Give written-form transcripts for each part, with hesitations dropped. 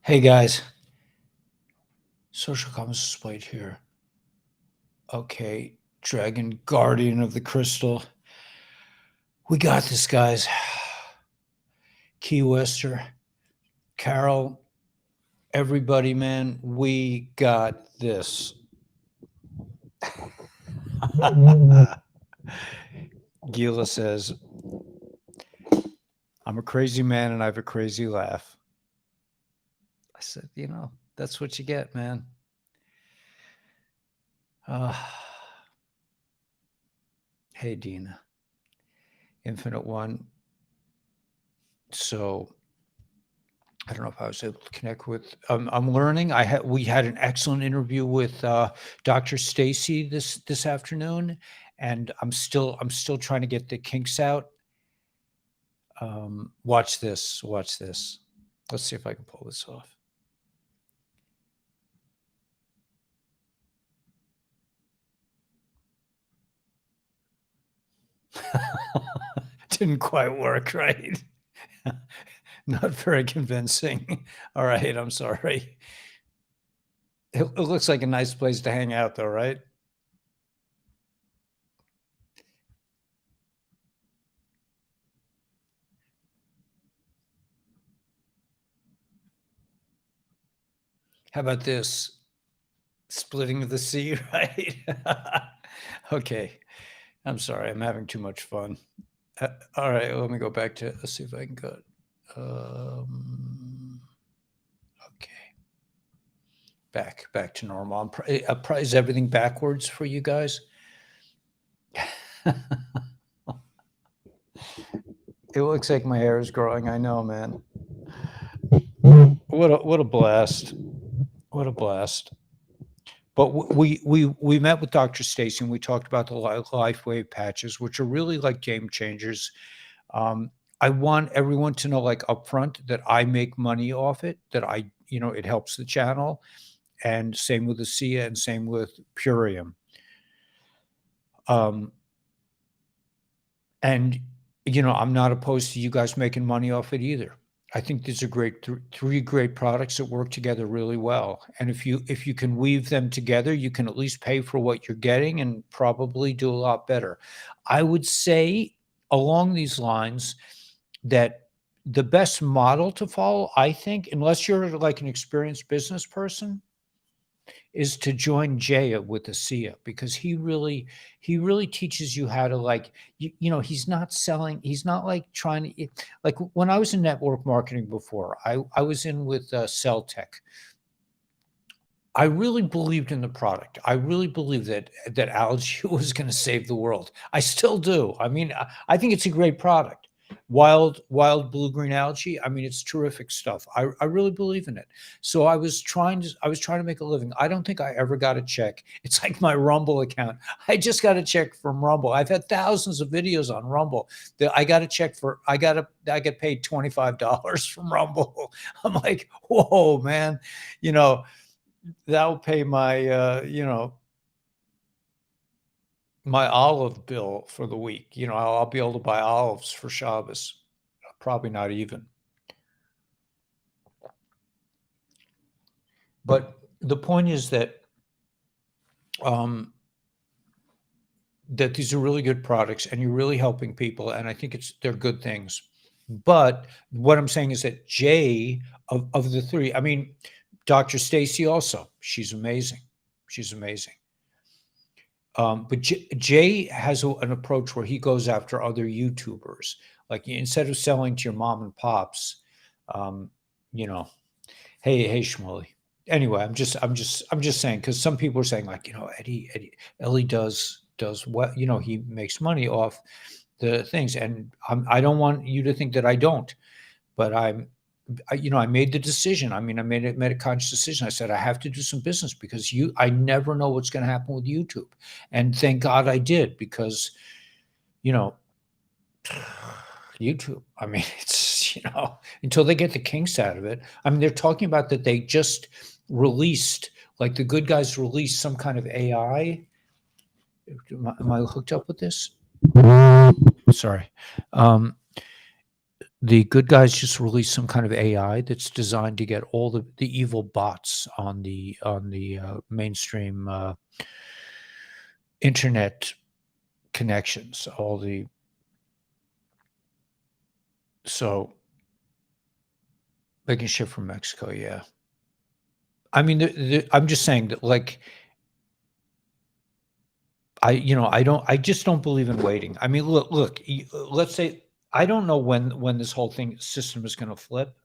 Hey guys, social comments displayed here. Okay, Dragon Guardian of the Crystal. We got this, guys. Key Wester, Carol, everybody, man, we got this. Gila says, I'm a crazy man and I have a crazy laugh. I said, that's what you get, man. Hey, Dina. Infinite One. So I don't know if I was able to connect with. I'm learning. We had an excellent interview with Dr. Stacy this afternoon, and I'm still trying to get the kinks out. Watch this. Watch this. Let's see if I can pull this off. Didn't quite work, right? Not very convincing. All right, I'm sorry. It looks like a nice place to hang out, though, right? How about this? Splitting of the sea, right? Okay. I'm sorry. I'm having too much fun. All right. Let me go back to, let's see if I can cut. Okay. Back to normal. Is everything backwards for you guys? It looks like my hair is growing. I know, man. What a blast. What a blast. But we met with Dr. Stacy and we talked about the LifeWave patches, which are really like game changers. I want everyone to know, like upfront, that I make money off it, that it helps the channel, and same with ASEA and same with Purium. And I'm not opposed to you guys making money off it either. I think these are great, three great products that work together really well. And if you can weave them together, you can at least pay for what you're getting and probably do a lot better. I would say along these lines that the best model to follow, I think, unless you're like an experienced business person, is to join Jaya with ASEA, because he really teaches you how to, like, he's not selling, he's not like trying to, like when I was in network marketing before, I was in with Cell Tech. I really believed in the product. I really believed that algae was going to save the world. I still do. I mean, I think it's a great product. Wild blue-green algae. I mean, it's terrific stuff. I really believe in it. So I was trying to make a living. I don't think I ever got a check. It's like my Rumble account. I just got a check from Rumble. I've had thousands of videos on Rumble that I got a check for. I get paid $25 from Rumble. I'm like, whoa, man, that'll pay my my olive bill for the week. I'll be able to buy olives for Shabbos. Probably not even. But the point is that that these are really good products and you're really helping people, and I think they're good things. But what I'm saying is that Jay of the three, I mean, Dr. Stacy also, she's amazing. She's amazing. But Jay has an approach where he goes after other YouTubers. Like, instead of selling to your mom and pops, hey Shmuley. Anyway, I'm just saying, because some people are saying, like, Ellie does what, he makes money off the things, and I don't want you to think that I don't, but I made the decision. I mean, I made a conscious decision. I said, I have to do some business, because I never know what's going to happen with YouTube. And thank God I did, because, YouTube, I mean, it's, until they get the kinks out of it. I mean, they're talking about that they just released, like the good guys released some kind of AI. Am I hooked up with this? Sorry. The good guys just released some kind of AI that's designed to get all the evil bots on the mainstream internet connections. So they can ship from Mexico. Yeah, I mean, I'm just saying that, like, I just don't believe in waiting. I mean, look. Let's say I don't know when this whole system is going to flip.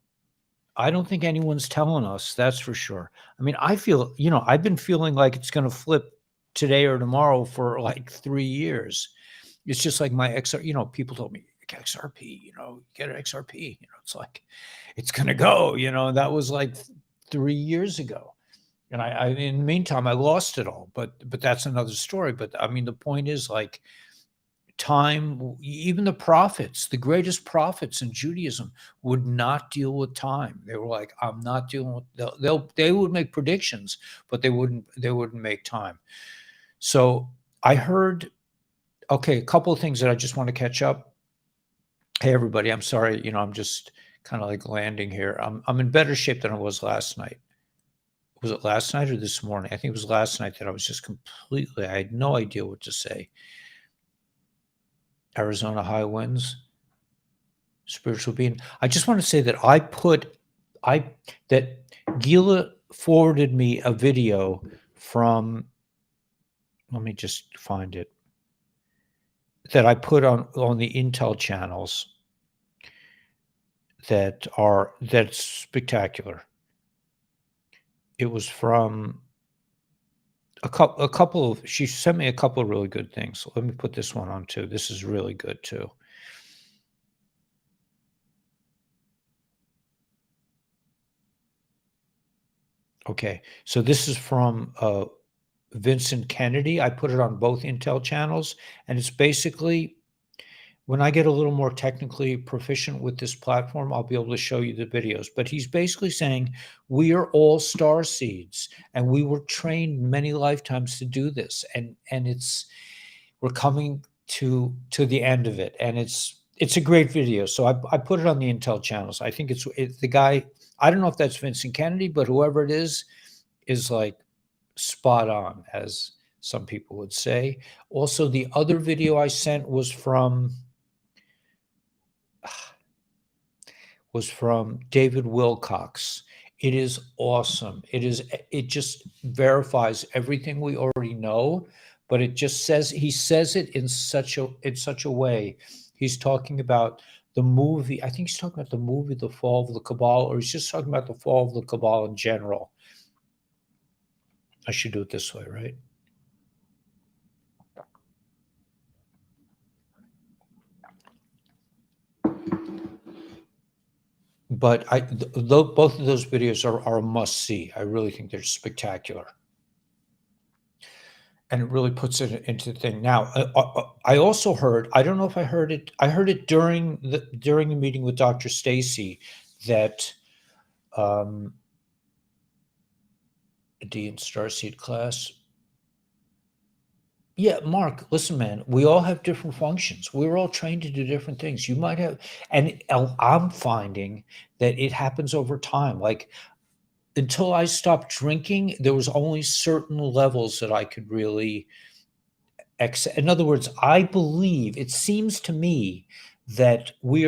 I don't think anyone's telling us, that's for sure. I mean, I feel, I've been feeling like it's going to flip today or tomorrow for like 3 years. It's just like my XR, people told me, XRP, get an XRP, it's like, it's going to go, that was like 3 years ago. And I, in the meantime, I lost it all, but that's another story. But I mean, the point is, like, time, even the prophets, the greatest prophets in Judaism, would not deal with time. They were like, I'm not dealing with, they would make predictions, but they wouldn't make time. So I heard, okay, a couple of things that I just want to catch up. Hey, everybody, I'm sorry, I'm just kind of like landing here. I'm in better shape than I was last night. Was it last night or this morning? I think it was last night that I was just completely, I had no idea what to say. Arizona high winds, spiritual being. I just want to say that that Gila forwarded me a video from, let me just find it, that I put on the Intel channels that's spectacular. It was from a couple of, she sent me a couple of really good things. So let me put this one on too. This is really good too. Okay, so this is from Vincent Kennedy. I put it on both Intel channels, and it's basically, when I get a little more technically proficient with this platform, I'll be able to show you the videos. But he's basically saying we are all star seeds, and we were trained many lifetimes to do this, and we're coming to the end of it, and it's a great video. So I put it on the Intel channels. I think it's the guy. I don't know if that's Vincent Kennedy, but whoever it is like spot on, as some people would say. Also, the other video I sent was from David Wilcox. It is awesome. It just verifies everything we already know, but it just says, he says it in such a way. He's talking about the movie. I think he's talking about the movie The Fall of the Kabbalah, or he's just talking about the fall of the Kabbalah in general. I should do it this way, right? But both of those videos are a must see. I really think they're spectacular, and it really puts it into the thing. Now, I also heard, I don't know if I heard it. I heard it during the meeting with Dr. Stacy, that D in Starseed class. Yeah, Mark, listen, man, we all have different functions. We're all trained to do different things. You might have, and I'm finding that it happens over time. Like, until I stopped drinking, there was only certain levels that I could really accept. In other words, I believe, it seems to me that we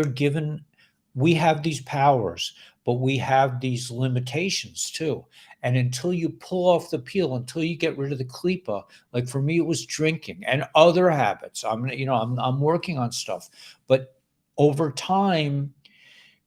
have these powers, but we have these limitations too. And until you pull off the peel, until you get rid of the klipa, like for me, it was drinking and other habits. I'm working on stuff, but over time,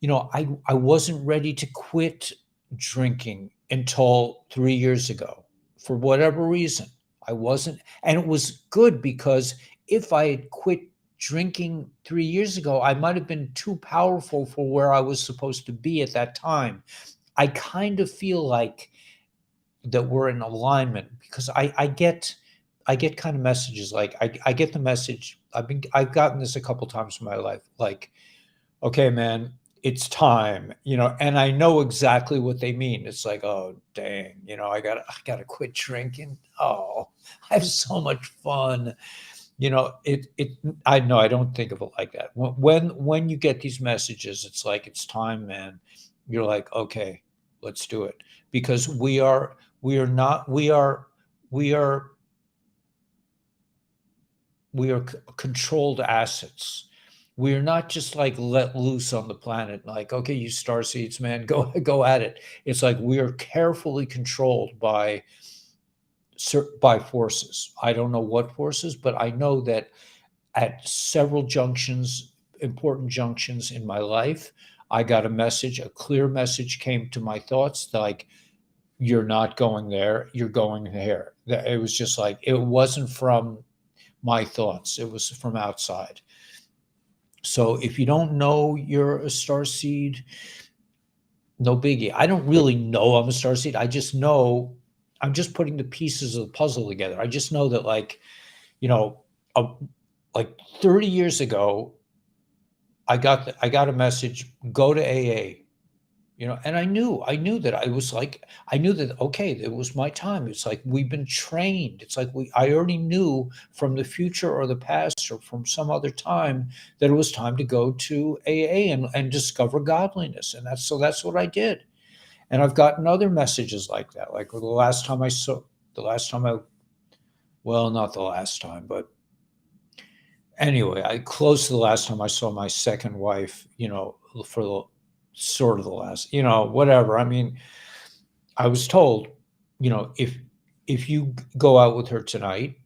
I wasn't ready to quit drinking until 3 years ago. For whatever reason, I wasn't, and it was good, because if I had quit drinking 3 years ago, I might have been too powerful for where I was supposed to be at that time. I kind of feel like that we're in alignment, because I get kind of messages, like I get the message. I've gotten this a couple times in my life, like, okay, man, it's time, and I know exactly what they mean. It's like, oh, dang, I gotta quit drinking. Oh, I have so much fun. I know, I don't think of it like that. When you get these messages, it's like, it's time, man. You're like, okay, let's do it. Because we are not, we are, controlled assets. We are not just like let loose on the planet, like, okay, you star seeds, man, go at it. It's like we are carefully controlled by forces. I don't know what forces, but I know that at several junctions, important junctions in my life, I got a clear message came to my thoughts, like, you're not going there, you're going there. It was just like, it wasn't from my thoughts, it was from outside. So if you don't know you're a star seed, no biggie. I don't really know I'm a star seed. I just know I'm just putting the pieces of the puzzle together. I just know that, like, you know, uh, like 30 years ago, I got a message, go to AA, and I knew that I knew that, okay, it was my time. It's like we've been trained. It's like I already knew from the future or the past or from some other time that it was time to go to AA and discover godliness. And that's what I did. And I've gotten other messages like that. Like the last time I, well, not the last time, but anyway, I close to the last time I saw my second wife, for the sort of the last, whatever. I mean, I was told, if you go out with her tonight,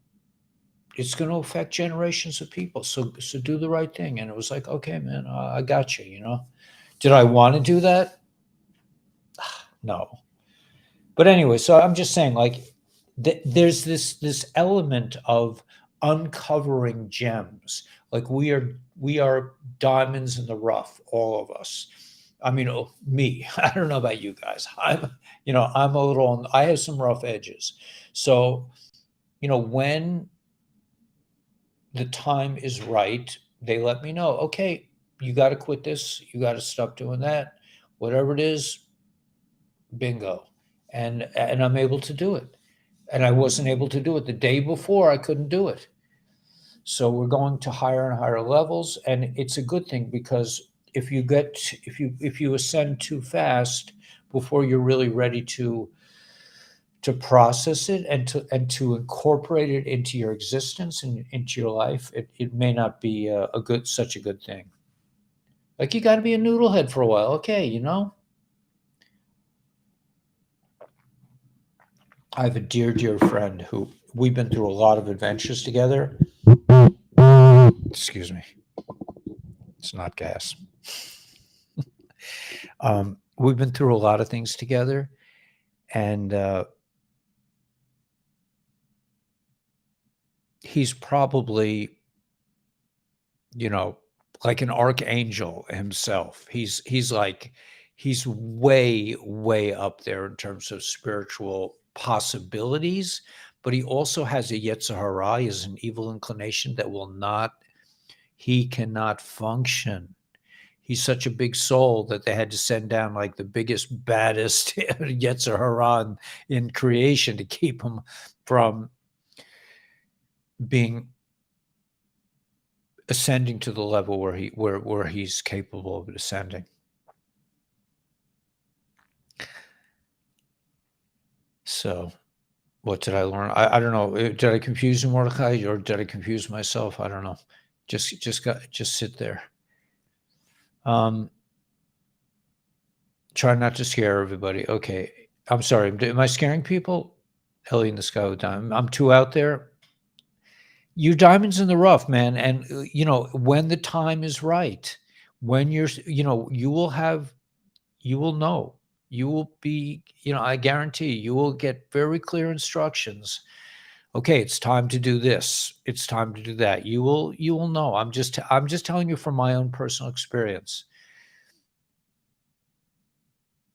it's going to affect generations of people. So do the right thing. And it was like, okay, man, I got you. Did I want to do that? No. But anyway, so I'm just saying, like, there's this element of uncovering gems. Like we are diamonds in the rough, all of us. I mean, me. I don't know about you guys. I'm a little. I have some rough edges. So, when the time is right, they let me know. Okay, you got to quit this. You got to stop doing that. Whatever it is, bingo. And I'm able to do it. And I wasn't able to do it the day before. I couldn't do it. So we're going to higher and higher levels, and it's a good thing, because if you ascend too fast before you're really ready to process it and to incorporate it into your existence and into your life, it may not be such a good thing. Like, you got to be a noodlehead for a while, okay. I have a dear friend who we've been through a lot of adventures together. Excuse me. It's not gas. We've been through a lot of things together, and he's probably, like an archangel himself. He's way up there in terms of spiritual possibilities, but he also has a Yetzer Hara, is an evil inclination that he cannot function. He's such a big soul that they had to send down like the biggest, baddest Yetzer Hara in creation to keep him from ascending to the level where he's capable of ascending. So, what did I learn? I don't know. Did I confuse you, Mordecai, or did I confuse myself? I don't know. Just sit there. Try not to scare everybody. Okay. I'm sorry. Am I scaring people? Ellie in the sky with diamond. I'm too out there. You're diamonds in the rough, man. And when the time is right, when you will know. You will be, I guarantee you will get very clear instructions. Okay, it's time to do this. It's time to do that. You will know. I'm just telling you from my own personal experience.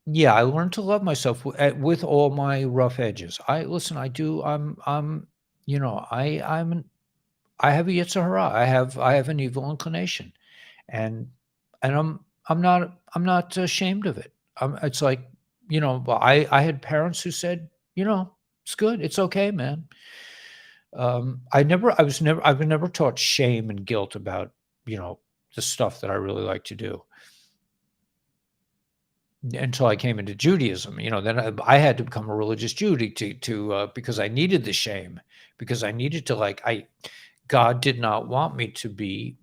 Yeah, I learned to love myself with all my rough edges. I do. I have a Yetzer Hara. I have an evil inclination, and I'm not ashamed of it. It's like, I had parents who said, it's good, it's okay, man. I was never taught shame and guilt about, you know, the stuff that I really like to do until I came into Judaism. You know, then I had to become a religious Jew because I needed the shame, because I needed to God did not want me to be,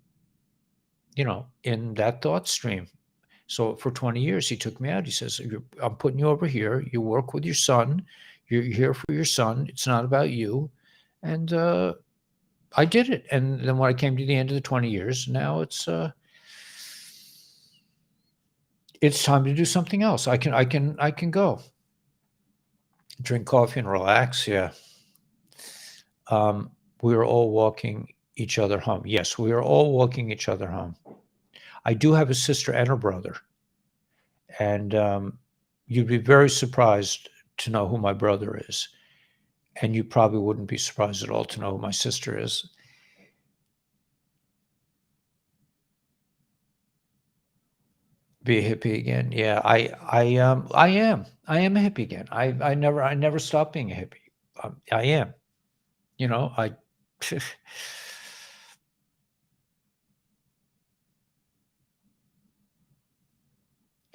you know, in that thought stream. So for 20 years, he took me out. He says, I'm putting you over here. You work with your son. You're here for your son. It's not about you. And I did it. And then when I came to the end of the 20 years, now it's time to do something else. I can go drink coffee and relax. Yeah. We are all walking each other home. Yes, we are all walking each other home. I do have a sister and a brother. And you'd be very surprised to know who my brother is. And you probably wouldn't be surprised at all to know who my sister is. Be a hippie again? Yeah, I am. I am a hippie again. I never stopped being a hippie. I am. You know,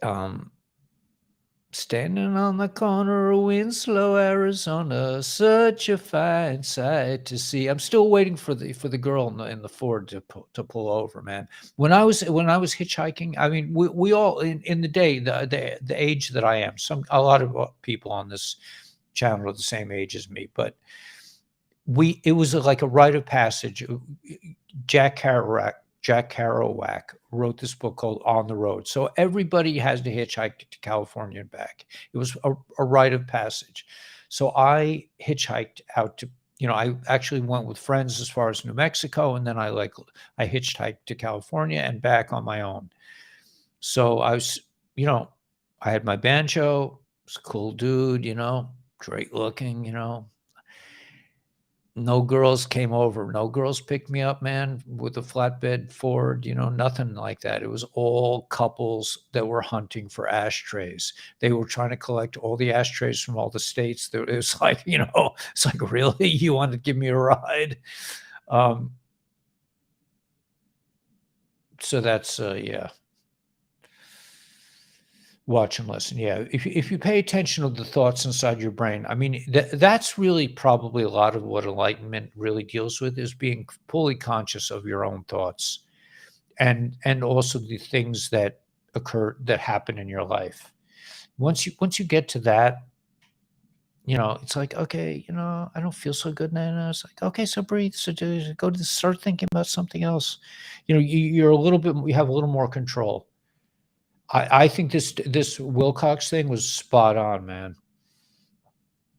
um, standing on the corner of Winslow, Arizona, such a fine sight to see. I'm still waiting for the girl in the Ford to pull over, man. When I was hitchhiking, I mean, we all in the day, the age that I am, a lot of people on this channel are the same age as me, but it was like a rite of passage. Jack Kerouac wrote this book called On the Road. So everybody has to hitchhike to California and back. It was a rite of passage. So I hitchhiked out to, you know, I actually went with friends as far as New Mexico, and then I hitchhiked to California and back on my own. So I was, you know, I had my banjo, was a cool dude, you know, great looking, you know. No girls came over. No girls picked me up, man, with a flatbed Ford, you know, nothing like that. It was all couples that were hunting for ashtrays. They were trying to collect all the ashtrays from all the states. It was like, you know, it's like, really? You want to give me a ride? So that's, yeah. Watch and listen. Yeah. If you pay attention to the thoughts inside your brain, I mean, that's really probably a lot of what enlightenment really deals with, is being fully conscious of your own thoughts and also the things that happen in your life. Once you get to that, you know, it's like, okay, you know, I don't feel so good now. It's like, okay, so breathe. So start thinking about something else. You know, you have a little more control. I think this Wilcox thing was spot on, man.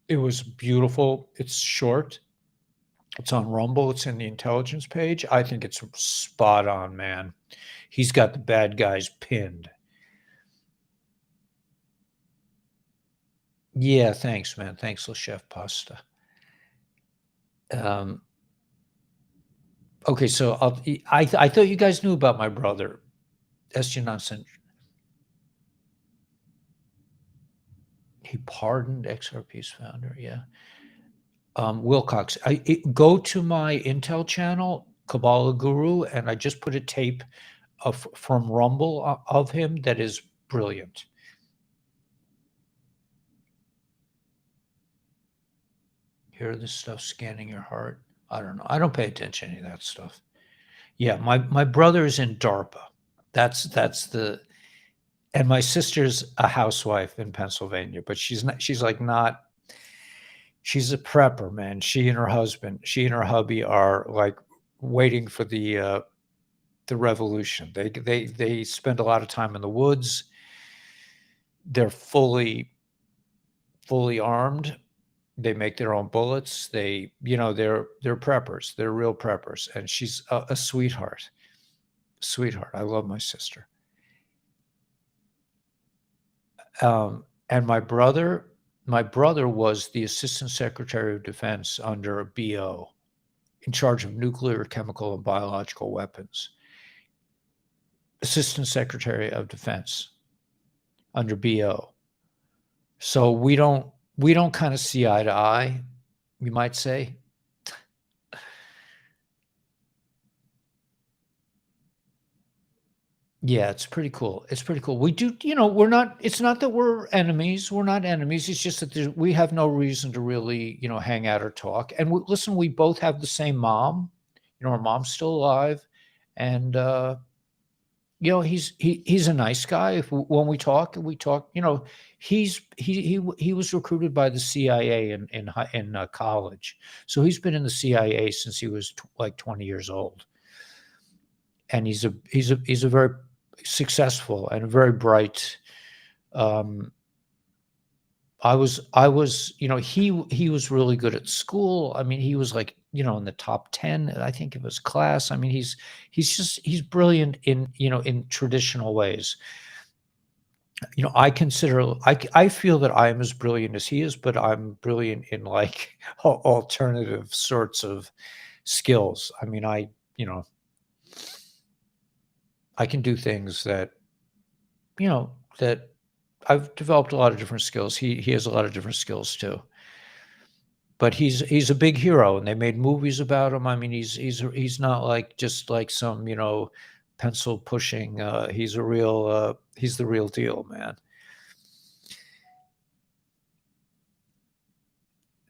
It was beautiful. It's short. It's on Rumble. It's in the intelligence page. I think it's spot on, man. He's got the bad guys pinned. Yeah, thanks, man. Thanks, Le Chef Pasta. Okay, so I thought you guys knew about my brother, SG Nonsense. He pardoned XRP's founder. Yeah. Wilcox. Go to my Intel channel, Kabbalah Guru, and I just put a tape from Rumble of him that is brilliant. Hear this stuff scanning your heart. I don't know. I don't pay attention to any of that stuff. Yeah, my brother is in DARPA. That's the and my sister's a housewife in Pennsylvania, but she's not. She's a prepper, man. She and her hubby are like waiting for the revolution. They spend a lot of time in the woods. They're fully armed. They make their own bullets. They're preppers. They're real preppers. And she's a sweetheart. Sweetheart. I love my sister. And my brother was the Assistant Secretary of Defense under BO, in charge of nuclear, chemical, and biological weapons. Assistant Secretary of Defense under BO. So we don't kind of see eye to eye, you might say. Yeah, it's pretty cool. It's pretty cool. We do, we're not, it's not that we're enemies. We're not enemies. It's just that we have no reason to really, hang out or talk. And listen, we both have the same mom. Our mom's still alive. And, he's a nice guy. When we talk, he was recruited by the CIA in college. So he's been in the CIA since he was like 20 years old. And he's a very successful and a very bright. Um, he was really good at school. I mean, he was like, in the top 10, I think, of his class. I mean, he's brilliant in traditional ways. I feel that I am as brilliant as he is, but I'm brilliant in like alternative sorts of skills. I mean, I can do things that I've developed a lot of different skills. He has a lot of different skills too. But he's a big hero, and they made movies about him. I mean, he's not like just like some, pencil pushing. He's the real deal, man.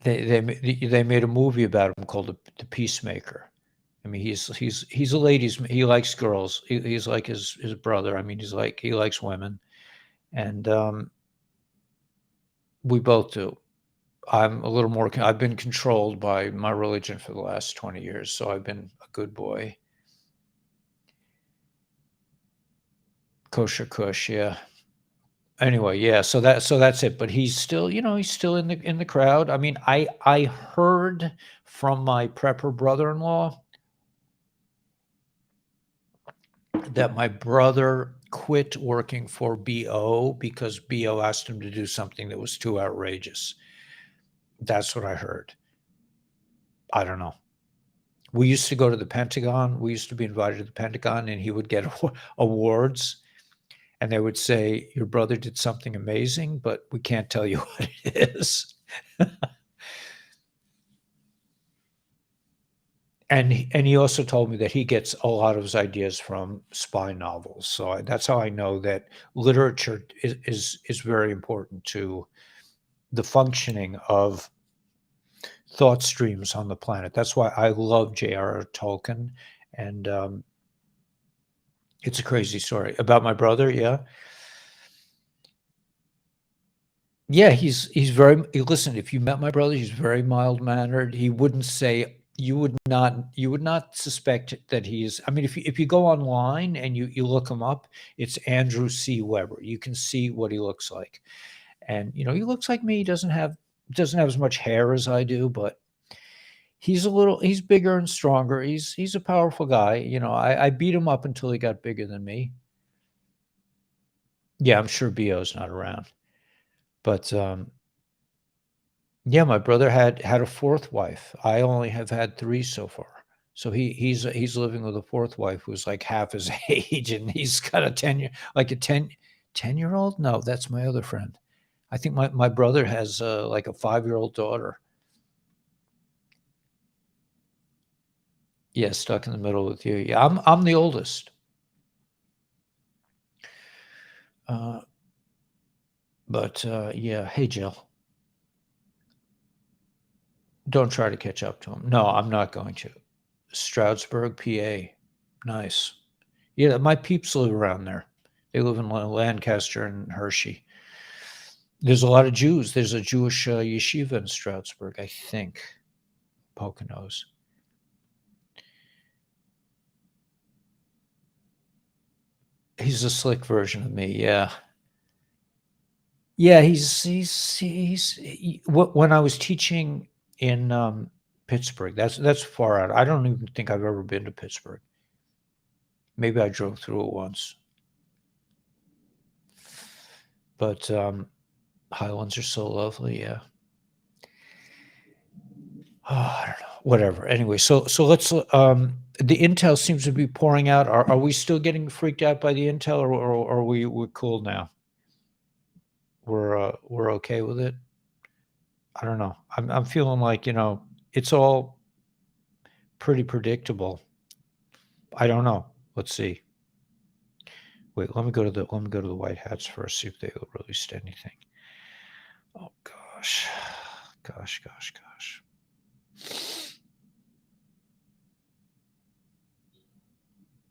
They made a movie about him called the Peacemaker. I mean, he's a ladies. He likes girls. He's like his brother. I mean, he likes women, and we both do. I'm a little more. I've been controlled by my religion for the last 20 years, so I've been a good boy. Kosher Kush, yeah. Anyway, yeah. So that's it. But he's still, he's still in the crowd. I mean, I heard from my prepper brother-in-law that my brother quit working for BO because BO asked him to do something that was too outrageous. That's what I heard. I don't know. We used to go to the Pentagon. We used to be invited to the Pentagon, and he would get awards, and they would say, "Your brother did something amazing, but we can't tell you what it is." And he also told me that he gets a lot of his ideas from spy novels. So that's how I know that literature is very important to the functioning of thought streams on the planet. That's why I love J.R.R. Tolkien, and it's a crazy story about my brother. Yeah, yeah. He's very. Listen, if you met my brother, he's very mild mannered. He wouldn't say. You would not suspect that he's. I mean, if you go online and you look him up, it's Andrew C. Weber. You can see what he looks like, and he looks like me. He doesn't have as much hair as I do, but he's bigger and stronger. He's a powerful guy. I beat him up until he got bigger than me. Yeah, I'm sure BO's not around. But yeah, my brother had a fourth wife. I only have had three so far. So he's living with a fourth wife who's like half his age, and he's got a 10-year-old. No, that's my other friend. I think my brother has like a 5-year-old daughter. Yeah, stuck in the middle with you. Yeah, I'm the oldest. But yeah, hey Jill, don't try to catch up to him. No, I'm not going to. Stroudsburg, PA. Nice. Yeah, my peeps live around there. They live in Lancaster and Hershey. There's a lot of Jews. There's a Jewish yeshiva in Stroudsburg, I think. Poconos. He's a slick version of me. Yeah. Yeah, when I was teaching in Pittsburgh, that's far out. I don't even think I've ever been to Pittsburgh. Maybe I drove through it once. But Highlands are so lovely, yeah. Oh, I don't know. Whatever. Anyway, so let's the intel seems to be pouring out. Are we still getting freaked out by the intel, or are we're cool now? We're okay with it? I don't know. I'm feeling like, it's all pretty predictable. I don't know. Let's see. Wait, let me go to the white hats first, see if they released anything. Oh gosh. Gosh.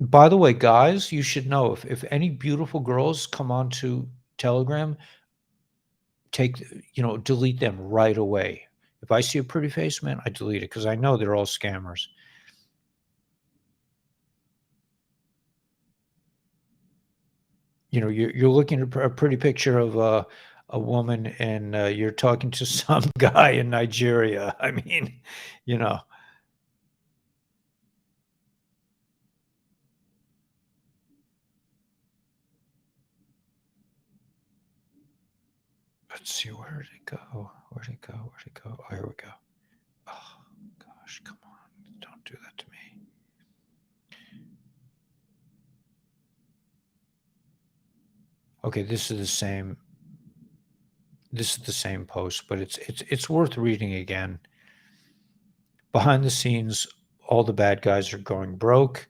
By the way, guys, you should know if any beautiful girls come onto Telegram, delete them right away. If I see a pretty face, man, I delete it because I know they're all scammers. You're looking at a pretty picture of a woman, and you're talking to some guy in Nigeria. I mean, you know. Let's see, where did it go? Where'd it go? Oh, here we go. Oh gosh, come on! Don't do that to me. Okay, this is the same. This is the same post, but it's worth reading again. Behind the scenes, all the bad guys are going broke.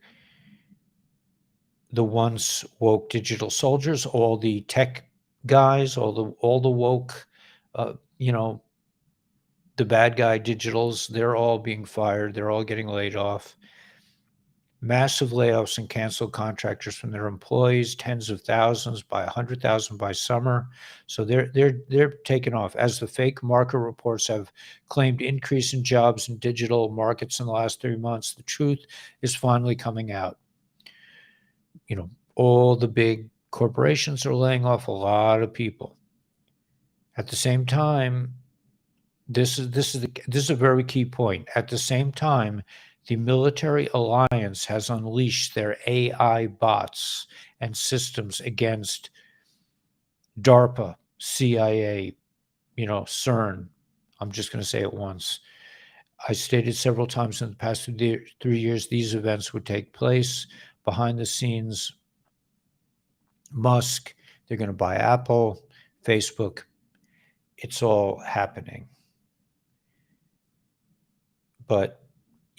The once woke digital soldiers, all the tech guys, all the woke, uh, you know, the bad guy digitals, they're all being fired. They're all getting laid off. Massive layoffs and canceled contractors from their employees, tens of thousands by 100,000 by summer. So they're taking off. As the fake market reports have claimed increase in jobs in digital markets in the last 3 months, the truth is finally coming out. All the big corporations are laying off a lot of people. At the same time, this is a very key point. At the same time, the military alliance has unleashed their AI bots and systems against DARPA, CIA, CERN. I'm just going to say it once. I stated several times in the past 3 years these events would take place. Behind the scenes, Musk, they're going to buy Apple, Facebook. It's all happening. But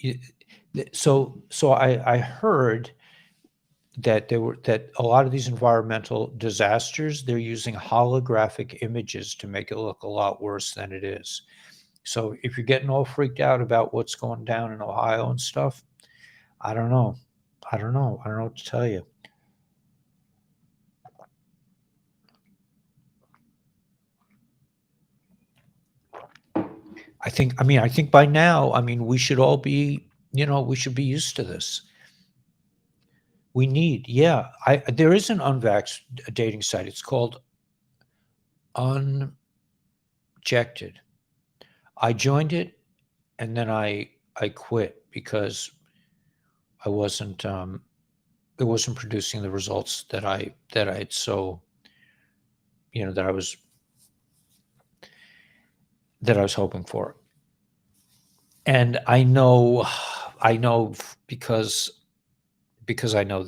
I heard that a lot of these environmental disasters, they're using holographic images to make it look a lot worse than it is. So if you're getting all freaked out about what's going down in Ohio and stuff, I don't know. I don't know what to tell you. I think by now, we should all be, we should be used to this. Yeah. There is an unvax dating site. It's called Unjected. I joined it, and then I quit because I wasn't it wasn't producing the results that I had that I was hoping for. And I know because I know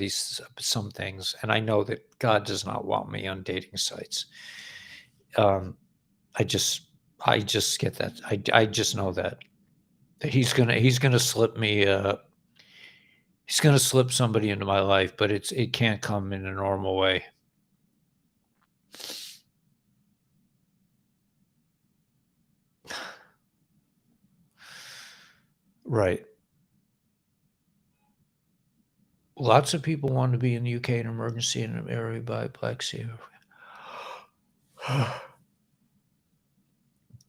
some things, and I know that God does not want me on dating sites. I just get that. I just know that he's gonna slip me. He's gonna slip somebody into my life, but it can't come in a normal way. Right. Lots of people want to be in the UK in emergency in an area by Black Sea.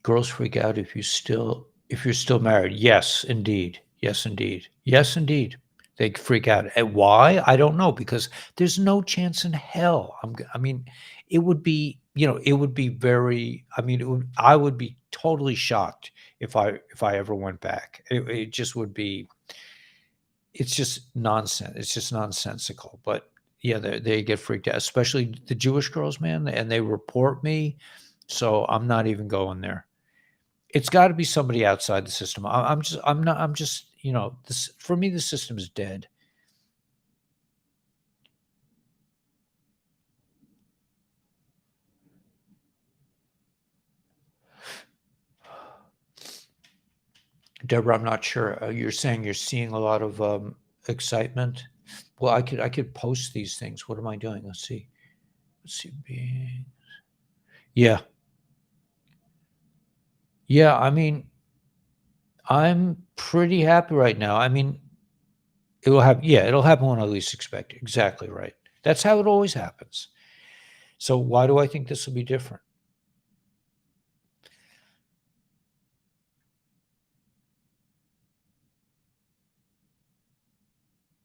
Girls freak out if you're still married. Yes, indeed. Yes, indeed. Yes, indeed. They freak out. And why? I don't know, because there's no chance in hell. It would be, it would be very. I would be totally shocked if I ever went back. It just would be. It's just nonsense. It's just nonsensical. But yeah, they get freaked out, especially the Jewish girls, man, and they report me. So I'm not even going there. It's got to be somebody outside the system. I'm just, this, for me, the system is dead. Deborah, I'm not sure. You're saying you're seeing a lot of excitement. Well, I could post these things. What am I doing? Let's see. Let's see. Yeah. Yeah. I mean, I'm pretty happy right now. I mean, it'll happen when I least expect it. Exactly right. That's how it always happens. So why do I think this will be different?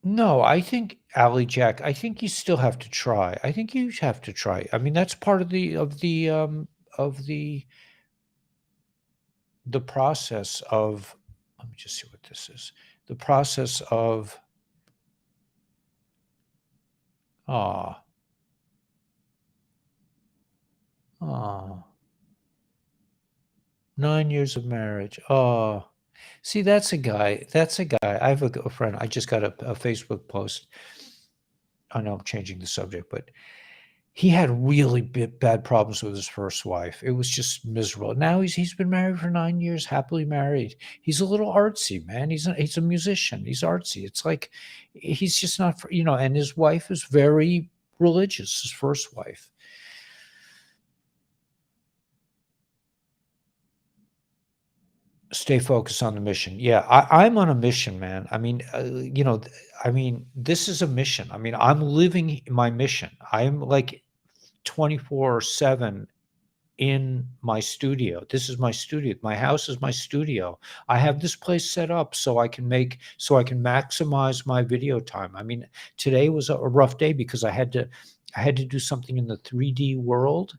No, I think Ally Jack, I think you still have to try. I think you have to try. I mean, that's part of of the process of, let me just see what this is. The process of, ah, 9 years of marriage. Oh, see, that's a guy. I have a friend. I just got a Facebook post. I know I'm changing the subject, but he had really bad problems with his first wife. It was just miserable. Now he's been married for 9 years, happily married. He's a little artsy, man. He's a musician. He's artsy. It's like he's just not, and his wife is very religious. His first wife. Stay focused on the mission. Yeah, I'm on a mission, man. I mean, this is a mission. I mean, I'm living my mission. I'm like 24/7 in my studio. This is my studio. My house is my studio. I have this place set up so I can maximize my video time. I mean, today was a rough day because I had to do something in the 3D world.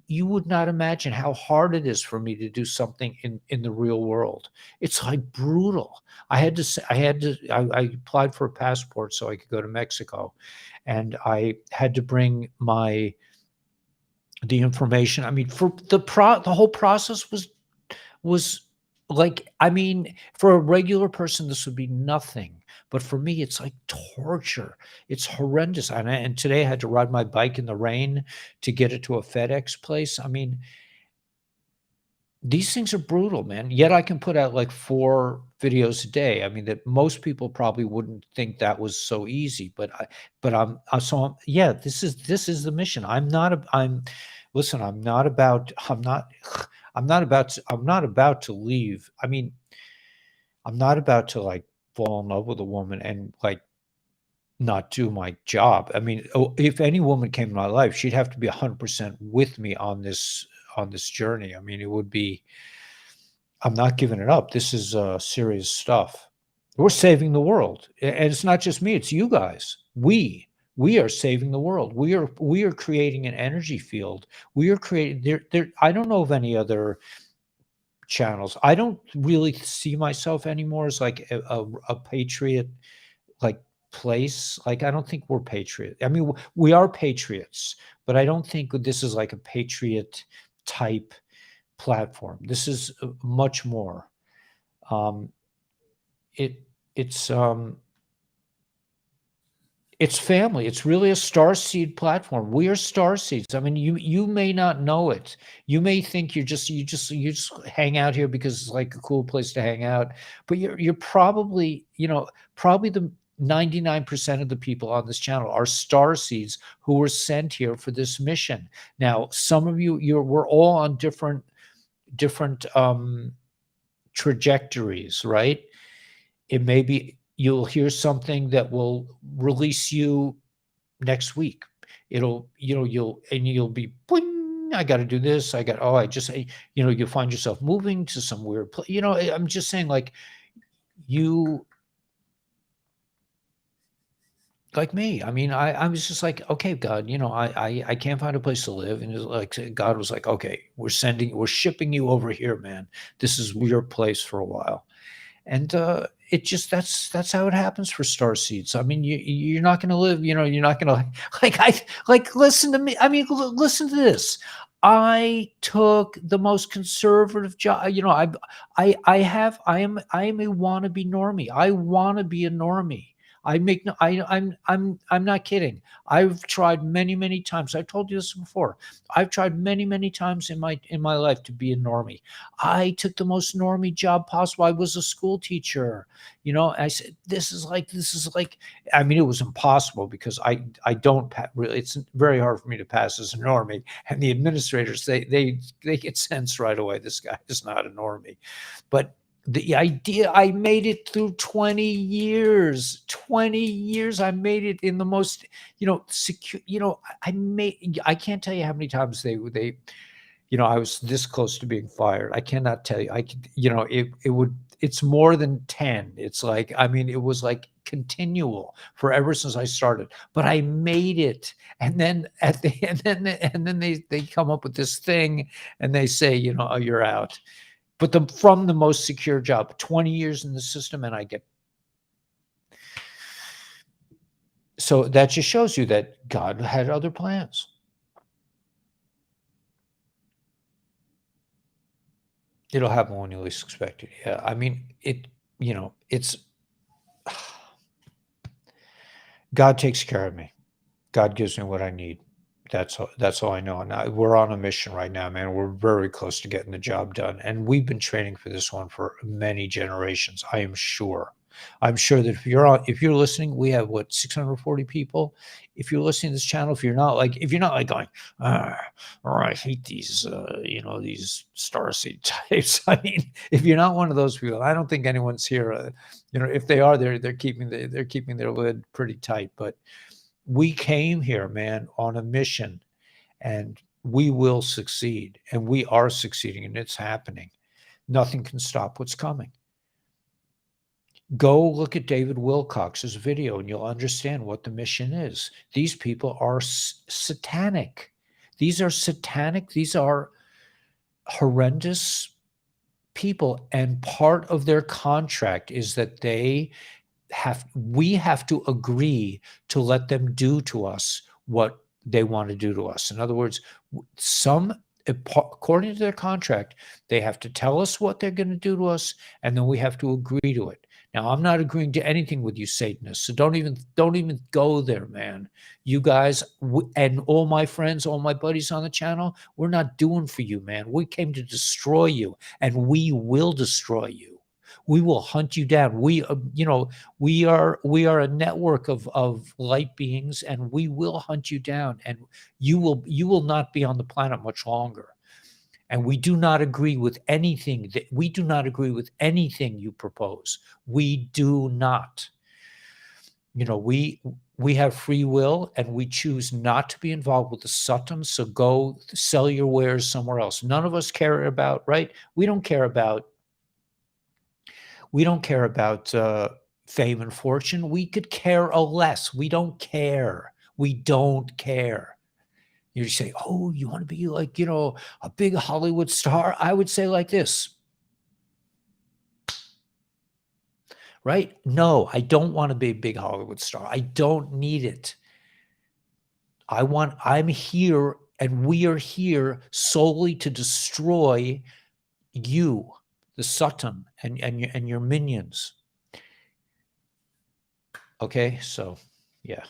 You would not imagine how hard it is for me to do something in the real world. It's like brutal. I applied for a passport so I could go to Mexico, and I had to bring the information. I mean, for the whole process was like, I mean, for a regular person, this would be nothing. But for me, it's like torture. It's horrendous. And today I had to ride my bike in the rain to get it to a FedEx place. I mean, these things are brutal, man. Yet I can put out like 4 videos a day. I mean, that most people probably wouldn't think that was so easy, but yeah, this is the mission. Listen, I'm not about to leave. I mean, I'm not about to like fall in love with a woman and like not do my job. I mean, if any woman came in my life, she'd have to be 100% with me on this journey. I mean, it would be, I'm not giving it up. This is serious stuff. We're saving the world, and it's not just me; it's you guys. We are saving the world. We are creating an energy field. We are creating there. I don't know of any other channels. I don't really see myself anymore as like a patriot, like place. Like I don't think we're patriot. I mean, we are patriots, but I don't think this is like a patriot type platform. This is much more. Um, it it's family. It's really a star seed platform. We are star seeds. I mean, you may not know it. You may think you just hang out here because it's like a cool place to hang out, but you're probably, probably the 99% of the people on this channel are star seeds who were sent here for this mission. Now, some of we're all on different trajectories, right? It may be you'll hear something that will release you next week. You'll be, boing, I got to do this. You'll find yourself moving to some weird place. I'm just saying, like, you, like me. I mean, I was just like, okay, God, I can't find a place to live. And it's like, God was like, okay, we're shipping you over here, man. This is your place for a while. And it just that's how it happens for star seeds. I mean, you're not going to live, you're not going to listen to me. I mean, listen to this. I took the most conservative job. I am a wannabe normie. I want to be a normie. I make no, I'm not kidding. I've tried many, many times. I told you this before. I've tried many, many times in my life to be a normie. I took the most normie job possible. I was a school teacher. You know, I said, this is like, I mean, it was impossible because I don't really, it's very hard for me to pass as a normie. And the administrators, they get sense right away. This guy is not a normie. But the idea, I made it through 20 years. 20 years I made it in the most, secure, I can't tell you how many times they I was this close to being fired. I cannot tell you. I could, it's more than 10. It's like, I mean, it was like continual forever since I started, but I made it. And then and then they come up with this thing and they say, oh, you're out. But from the most secure job, 20 years in the system, and I get. So that just shows you that God had other plans. It'll happen when you least expect it. Yeah, I mean, it's God takes care of me. God gives me what I need. That's all I know. And we're on a mission right now, man. We're very close to getting the job done, and we've been training for this one for many generations. I am sure. I'm sure that if you're listening, we have 640 people. If you're listening to this channel, if you're not like going, I hate these, these starseed types. I mean, if you're not one of those people, I don't think anyone's here. If they are, they're keeping their lid pretty tight. But we came here, man, on a mission, and we will succeed, and we are succeeding, and it's happening. Nothing can stop what's coming. Go look at David Wilcox's video and you'll understand what the mission is. These people are satanic. These are satanic. These are horrendous people. And part of their contract is that we have to agree to let them do to us what they want to do to us. In other words, according to their contract, they have to tell us what they're going to do to us, and then we have to agree to it. Now, I'm not agreeing to anything with you Satanists, so don't even go there, man. You guys and all my friends, all my buddies on the channel, we're not doing for you, man. We came to destroy you, and we will destroy you. We will hunt you down. We are a network of light beings, and we will hunt you down, and you will not be on the planet much longer. And we do not agree with anything you propose. We do not. We have free will, and we choose not to be involved with the Satan. So go sell your wares somewhere else. None of us care about, right? We don't care about fame and fortune. We could care less. We don't care. We don't care. You say, oh, you want to be like, a big Hollywood star? I would say like this, right? No, I don't want to be a big Hollywood star. I don't need it. I'm here, and we are here solely to destroy you, the Satan, and your minions. Okay, so yeah.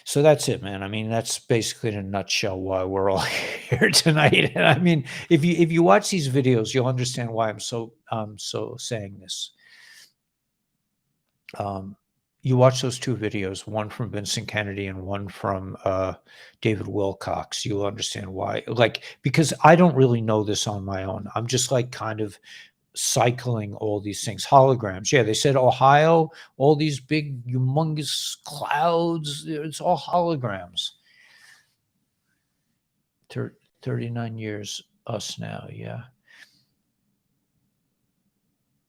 So that's it, man. I mean, that's basically in a nutshell why we're all here tonight. And I mean, if you watch these videos, you'll understand why I'm so saying this. You watch those two videos, one from Vincent Kennedy and one from David Wilcox, you'll understand why. Because I don't really know this on my own. I'm just like kind of cycling all these things. Holograms. Yeah, they said Ohio, all these big, humongous clouds, it's all holograms. 39 years, us now, yeah.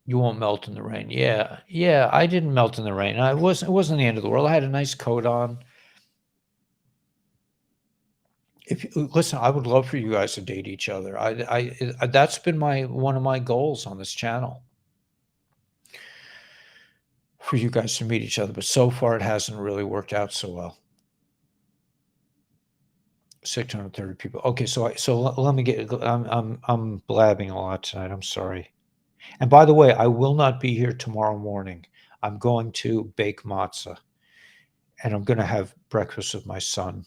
You won't melt in the rain. Yeah, I didn't melt in the rain. It wasn't the end of the world. I had a nice coat on. Listen, I would love for you guys to date each other. That's been one of my goals on this channel, for you guys to meet each other. But so far, it hasn't really worked out so well. 630 people. Okay, so let me get. I'm blabbing a lot tonight. I'm sorry. And by the way, I will not be here tomorrow morning. I'm going to bake matzah, and I'm going to have breakfast with my son.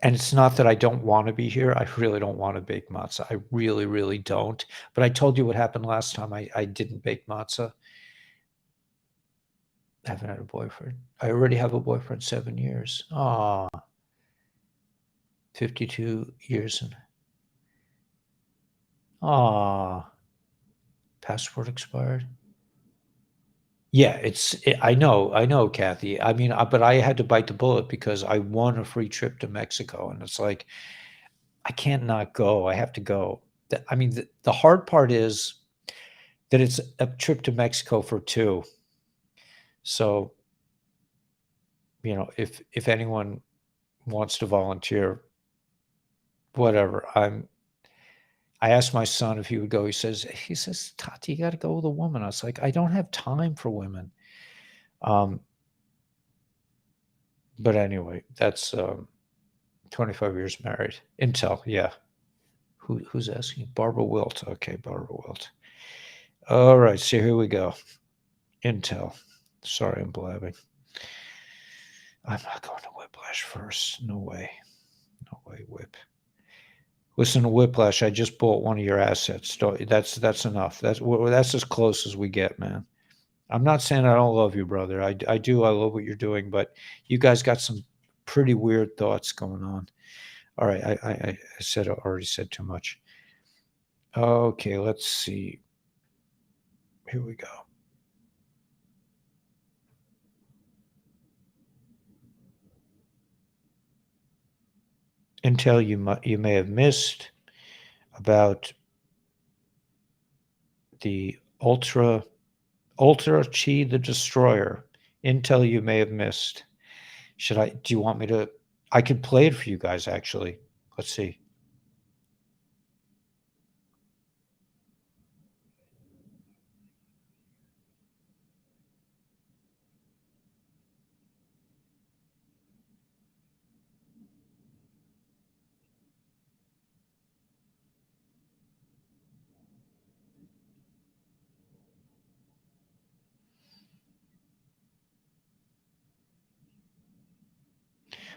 And it's not that I don't want to be here. I really don't want to bake matzah. I really, really don't. But I told you what happened last time I didn't bake matzah. I haven't had a boyfriend. I already have a boyfriend 7 years. Ah, 52 years. Ah, passport expired. Yeah, I know, Kathy. I mean, but I had to bite the bullet because I won a free trip to Mexico, and it's like I can't not go. I have to go. I mean, the hard part is that it's a trip to Mexico for two. So, if anyone wants to volunteer, whatever. I asked my son if he would go. He says, Tati, you got to go with a woman. I was like, I don't have time for women. But anyway, that's 25 years married. Intel, yeah. Who's asking? Barbara Wilt. Okay, Barbara Wilt. All right, so here we go. Intel. Sorry, I'm blabbing. I'm not going to Whiplash first. No way. No way, Whip. Listen to Whiplash. I just bought one of your assets. That's enough. That's as close as we get, man. I'm not saying I don't love you, brother. I do. I love what you're doing, but you guys got some pretty weird thoughts going on. All right, I already said too much. Okay, let's see. Here we go. Intel you may have missed about the Ultra Chi the Destroyer. Intel you may have missed. Do you want me to? I could play it for you guys, actually. Let's see.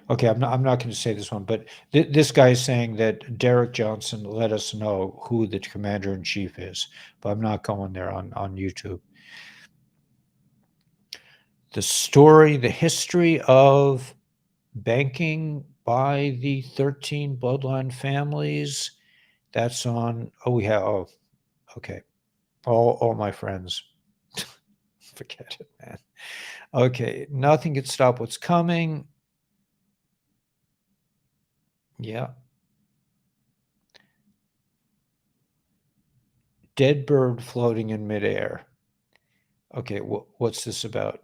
Okay, I'm not going to say this one, but this guy is saying that Derek Johnson let us know who the commander in chief is, but I'm not going there on YouTube. The history of banking by the 13 bloodline families. That's on. Okay. All my friends. Forget it, man. Okay, nothing can stop what's coming. Yeah. Dead bird floating in midair. Okay, what's this about?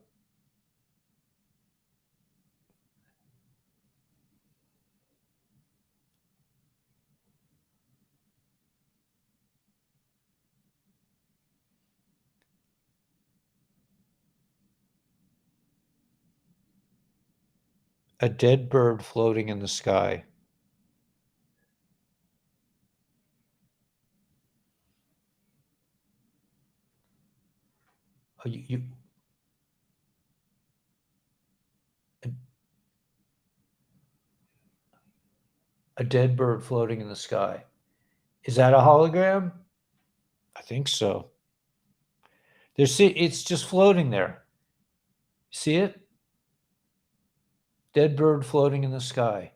A dead bird floating in the sky. Oh, a dead bird floating in the sky. Is that a hologram? I think so. It's just floating there. See it? Dead bird floating in the sky.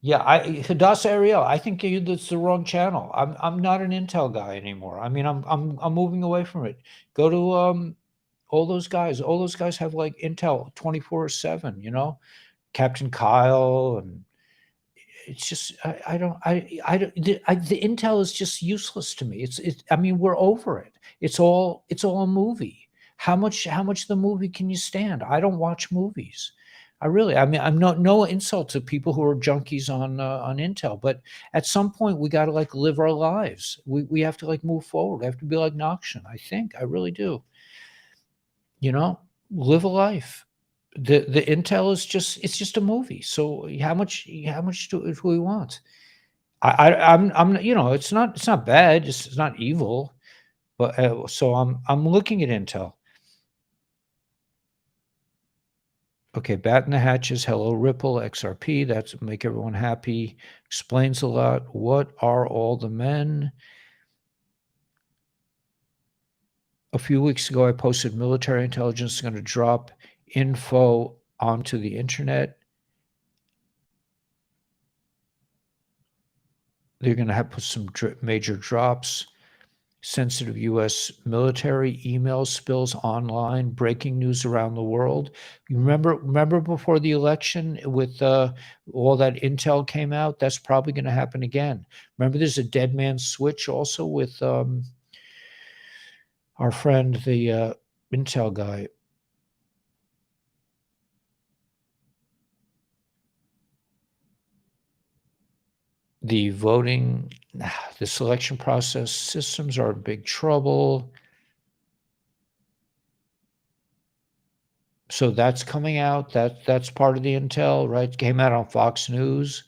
Yeah, Hadassah Ariel. I think that's the wrong channel. I'm not an Intel guy anymore. I mean, I'm moving away from it. Go to all those guys. All those guys have like Intel 24/7. Captain Kyle, and it's just I don't the Intel is just useless to me. I mean, we're over it. It's all a movie. How much of the movie can you stand? I don't watch movies. I mean, I'm no insult to people who are junkies on Intel, but at some point we got to like live our lives. We have to like move forward. We have to be like Noxian. I think I really do. live a life. The intel is just a movie. So how much do we want? I'm it's not bad. It's not evil. But so I'm looking at intel. Okay, bat in the hatches. Hello, Ripple, XRP. That's make everyone happy. Explains a lot. What are all the men? A few weeks ago, I posted military intelligence is going to drop info onto the internet. They're going to have put some major drops. Sensitive U.S. military email spills online, breaking news around the world. You remember before the election with all that intel came out? That's probably going to happen again. Remember, there's a dead man's switch also with our friend, the intel guy. The voting, the selection process systems are in big trouble. So that's coming out. That's part of the intel, right? Came out on Fox News.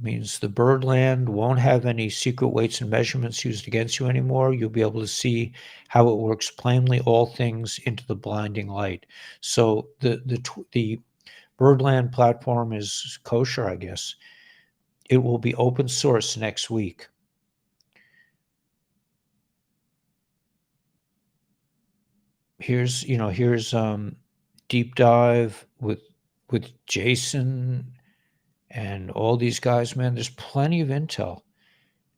Means the birdland won't have any secret weights and measurements used against you anymore. You'll be able to see how it works plainly, all things into the blinding light. So the birdland platform is kosher, I guess. It will be open source next week. Here's deep dive with Jason and all these guys, man. There's plenty of intel.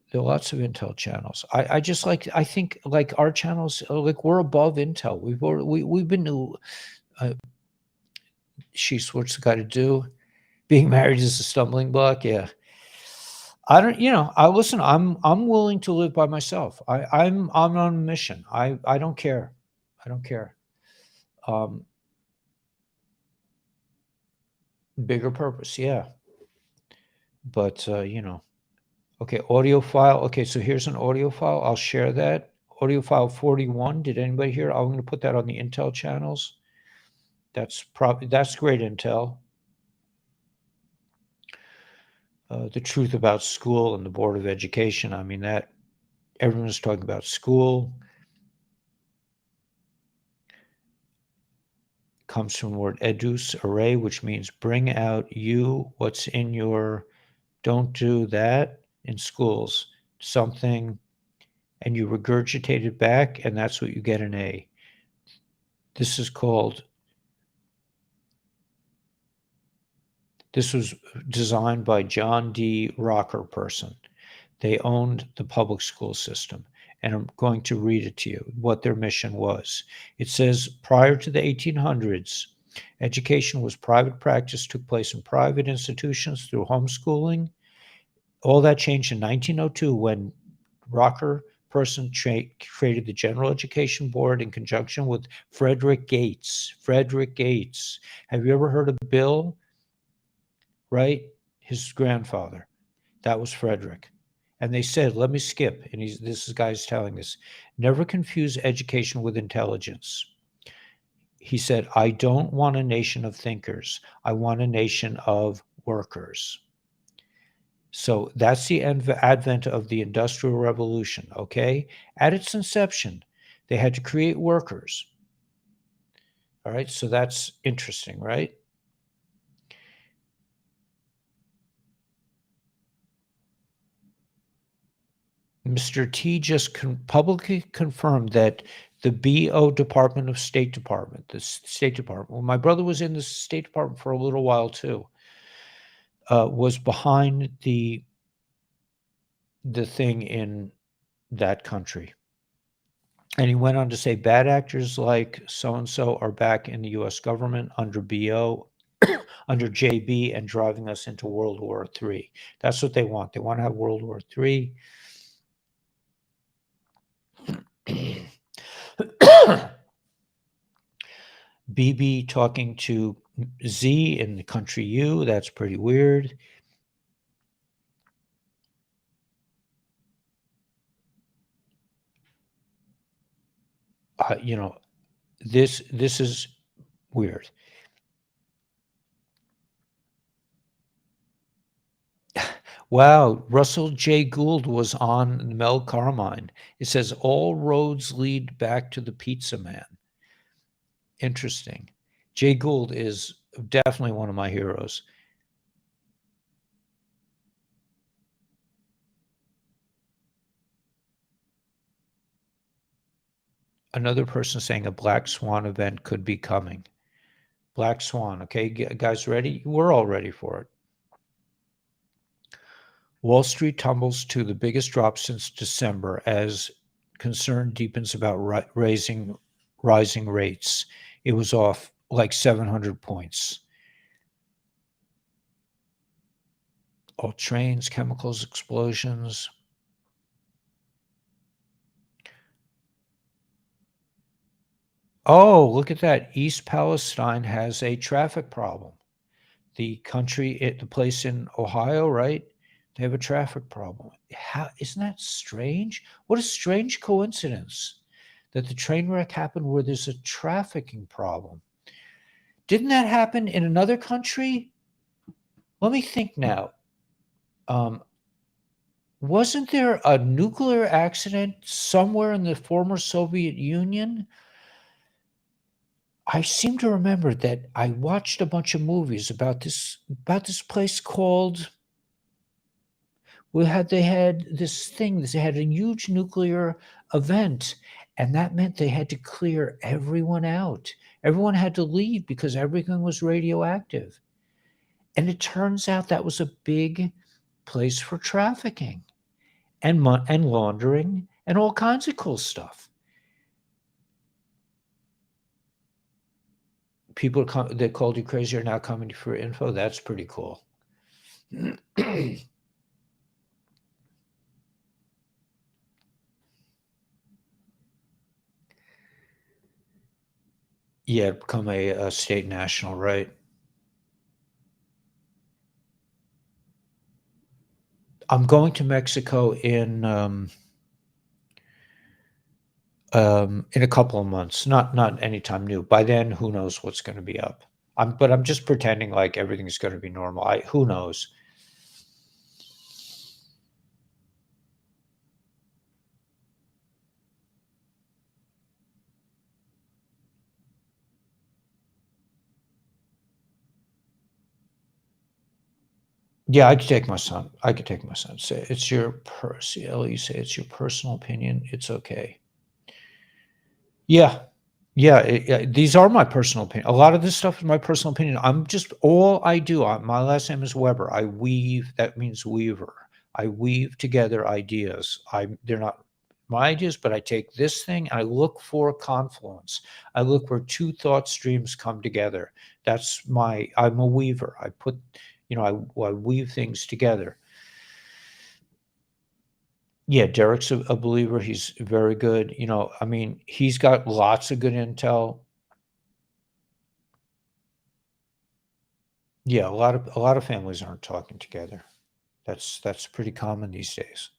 There are lots of intel channels. I just I think like our channels, like we're above intel. We've been to what's the guy to do? Being married is a stumbling block. Yeah. I don't, I listen, I'm willing to live by myself. I'm on a mission. I don't care. I don't care. Bigger purpose, yeah. But okay, audio file. Okay, so here's an audio file. I'll share that. Audio file 41. Did anybody hear? I'm going to put that on the Intel channels. That's great intel. The truth about school and the Board of Education. I mean, that everyone's talking about school. Comes from the word edus array, which means bring out what's in your, don't do that in schools, something, and you regurgitate it back, and that's what you get an A. This was designed by John D. Rocker person. They owned the public school system. And I'm going to read it to you, what their mission was. It says, prior to the 1800s, education was private practice, took place in private institutions through homeschooling. All that changed in 1902 when Rocker person created the General Education Board in conjunction with Frederick Gates. Frederick Gates. Have you ever heard of Bill? Right? His grandfather. That was Frederick. And they said, let me skip. And this guy's telling this, never confuse education with intelligence. He said, I don't want a nation of thinkers. I want a nation of workers. So that's the advent of the Industrial Revolution, okay? At its inception, they had to create workers. All right, so that's interesting, right? Mr. T just publicly confirmed that the BO Department of State Department, the State Department, well, my brother was in the State Department for a little while too, was behind the thing in that country. And he went on to say bad actors like so-and-so are back in the U.S. government under BO, under JB, and driving us into World War III. That's what they want. They want to have World War III. BB talking to Z in the country U. That's pretty weird. This is weird. Wow, Russell J. Gould was on Mel Carmine. It says all roads lead back to the pizza man. Interesting. Jay Gould is definitely one of my heroes. Another person saying a Black Swan event could be coming. Black Swan, okay, guys ready? We're all ready for it. Wall Street tumbles to the biggest drop since December as concern deepens about rising rates. It was off like 700 points. All trains, chemicals, explosions. Oh, look at that. East Palestine has a traffic problem. The place in Ohio, right? They have a traffic problem. Isn't that strange? What a strange coincidence that the train wreck happened where there's a trafficking problem. Didn't that happen in another country? Let me think now. Wasn't there a nuclear accident somewhere in the former Soviet Union? I seem to remember that I watched a bunch of movies about this place called they had this thing, they had a huge nuclear event, and that meant they had to clear everyone out. Everyone had to leave because everything was radioactive. And it turns out that was a big place for trafficking and laundering and all kinds of cool stuff. People that called you crazy are now coming for info. That's pretty cool. Yeah, become a state national, right? I'm going to Mexico in a couple of months, not anytime new. By then, who knows what's going to be up? But I'm just pretending like everything's going to be normal. Who knows? Yeah, I could take my son. Say it's your you say it's your personal opinion. It's okay. Yeah. Yeah, these are my personal opinion. A lot of this stuff is my personal opinion. All I do, my last name is Weber. I weave, that means weaver. I weave together ideas. They're not my ideas, but I take this thing and I look for confluence. I look where two thought streams come together. I'm a weaver. I weave things together. Yeah, Derek's a believer. He's very good. He's got lots of good intel. Yeah, a lot of families aren't talking together. That's pretty common these days.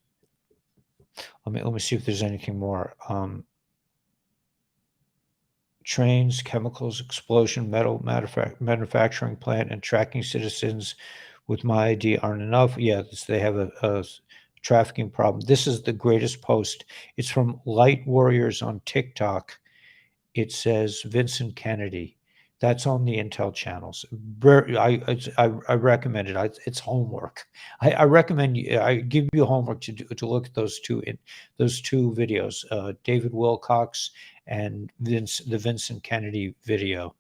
Let me see if there's anything more. Trains, chemicals, explosion, metal manufacturing plant, and tracking citizens with my ID aren't enough. Yeah, they have a trafficking problem. This is the greatest post. It's from Light Warriors on TikTok. It says Vincent Kennedy. That's on the Intel channels. I recommend it. It's homework. I recommend you. I give you homework to look at those two videos. David Wilcox and the Vincent Kennedy video.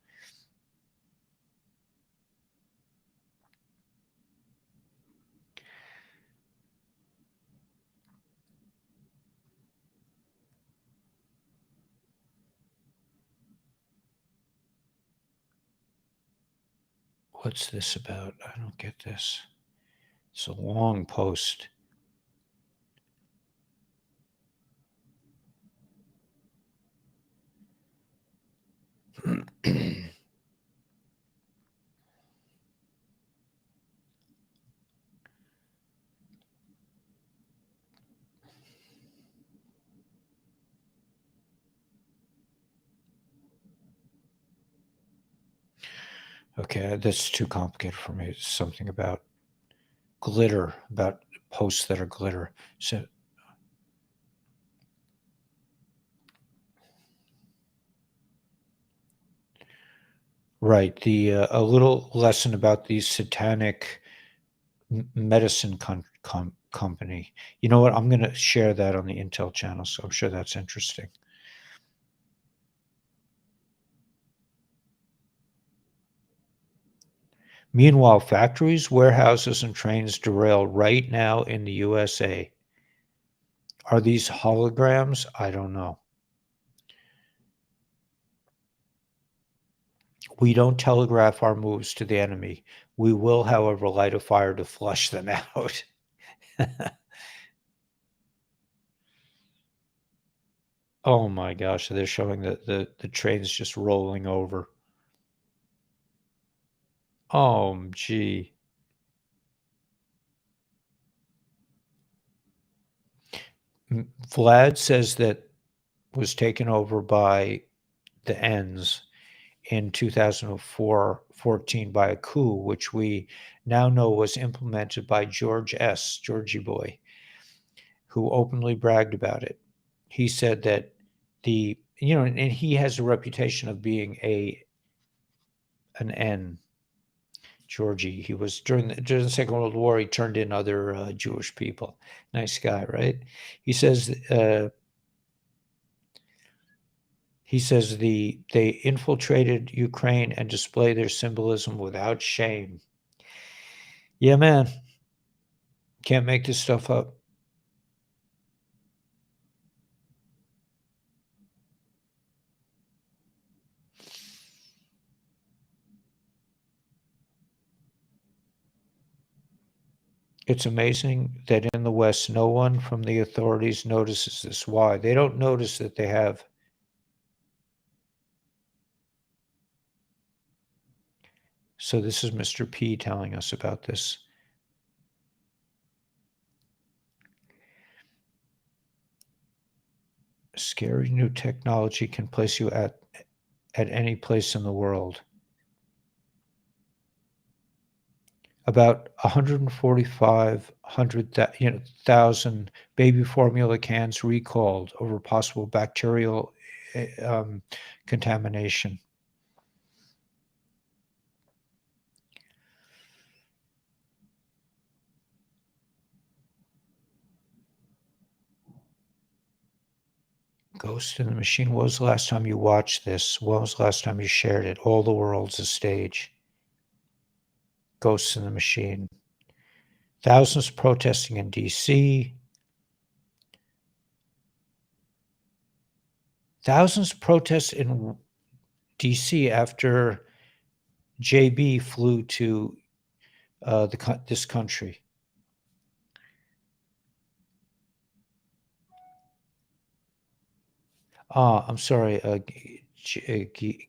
What's this about? I don't get this. It's a long post. Okay, that's too complicated for me. It's something about glitter, about posts that are glitter. So, right, a little lesson about the satanic medicine company. You know what? I'm going to share that on the Intel channel, so I'm sure that's interesting. Meanwhile, factories, warehouses, and trains derail right now in the USA. Are these holograms? I don't know. We don't telegraph our moves to the enemy. We will, however, light a fire to flush them out. Oh my gosh, they're showing the trains just rolling over. Oh, gee. Vlad says that was taken over by the Ends in 2014 by a coup, which we now know was implemented by Georgie Boy, who openly bragged about it. He said that and he has a reputation of being an N. Georgie, he was during the Second World War. He turned in other Jewish people. Nice guy, right? He says they infiltrated Ukraine and display their symbolism without shame. Yeah, man, can't make this stuff up. It's amazing that in the West, no one from the authorities notices this. Why? They don't notice that they have. So this is Mr. P telling us about this. Scary new technology can place you at any place in the world. About 145,000 baby formula cans recalled over possible bacterial contamination. Ghost in the Machine. When was the last time you watched this? When was the last time you shared it? All the world's a stage. Ghosts in the Machine. Thousands protesting in D.C. Thousands protest in D.C. after JB flew to this country. I'm sorry, Gigi.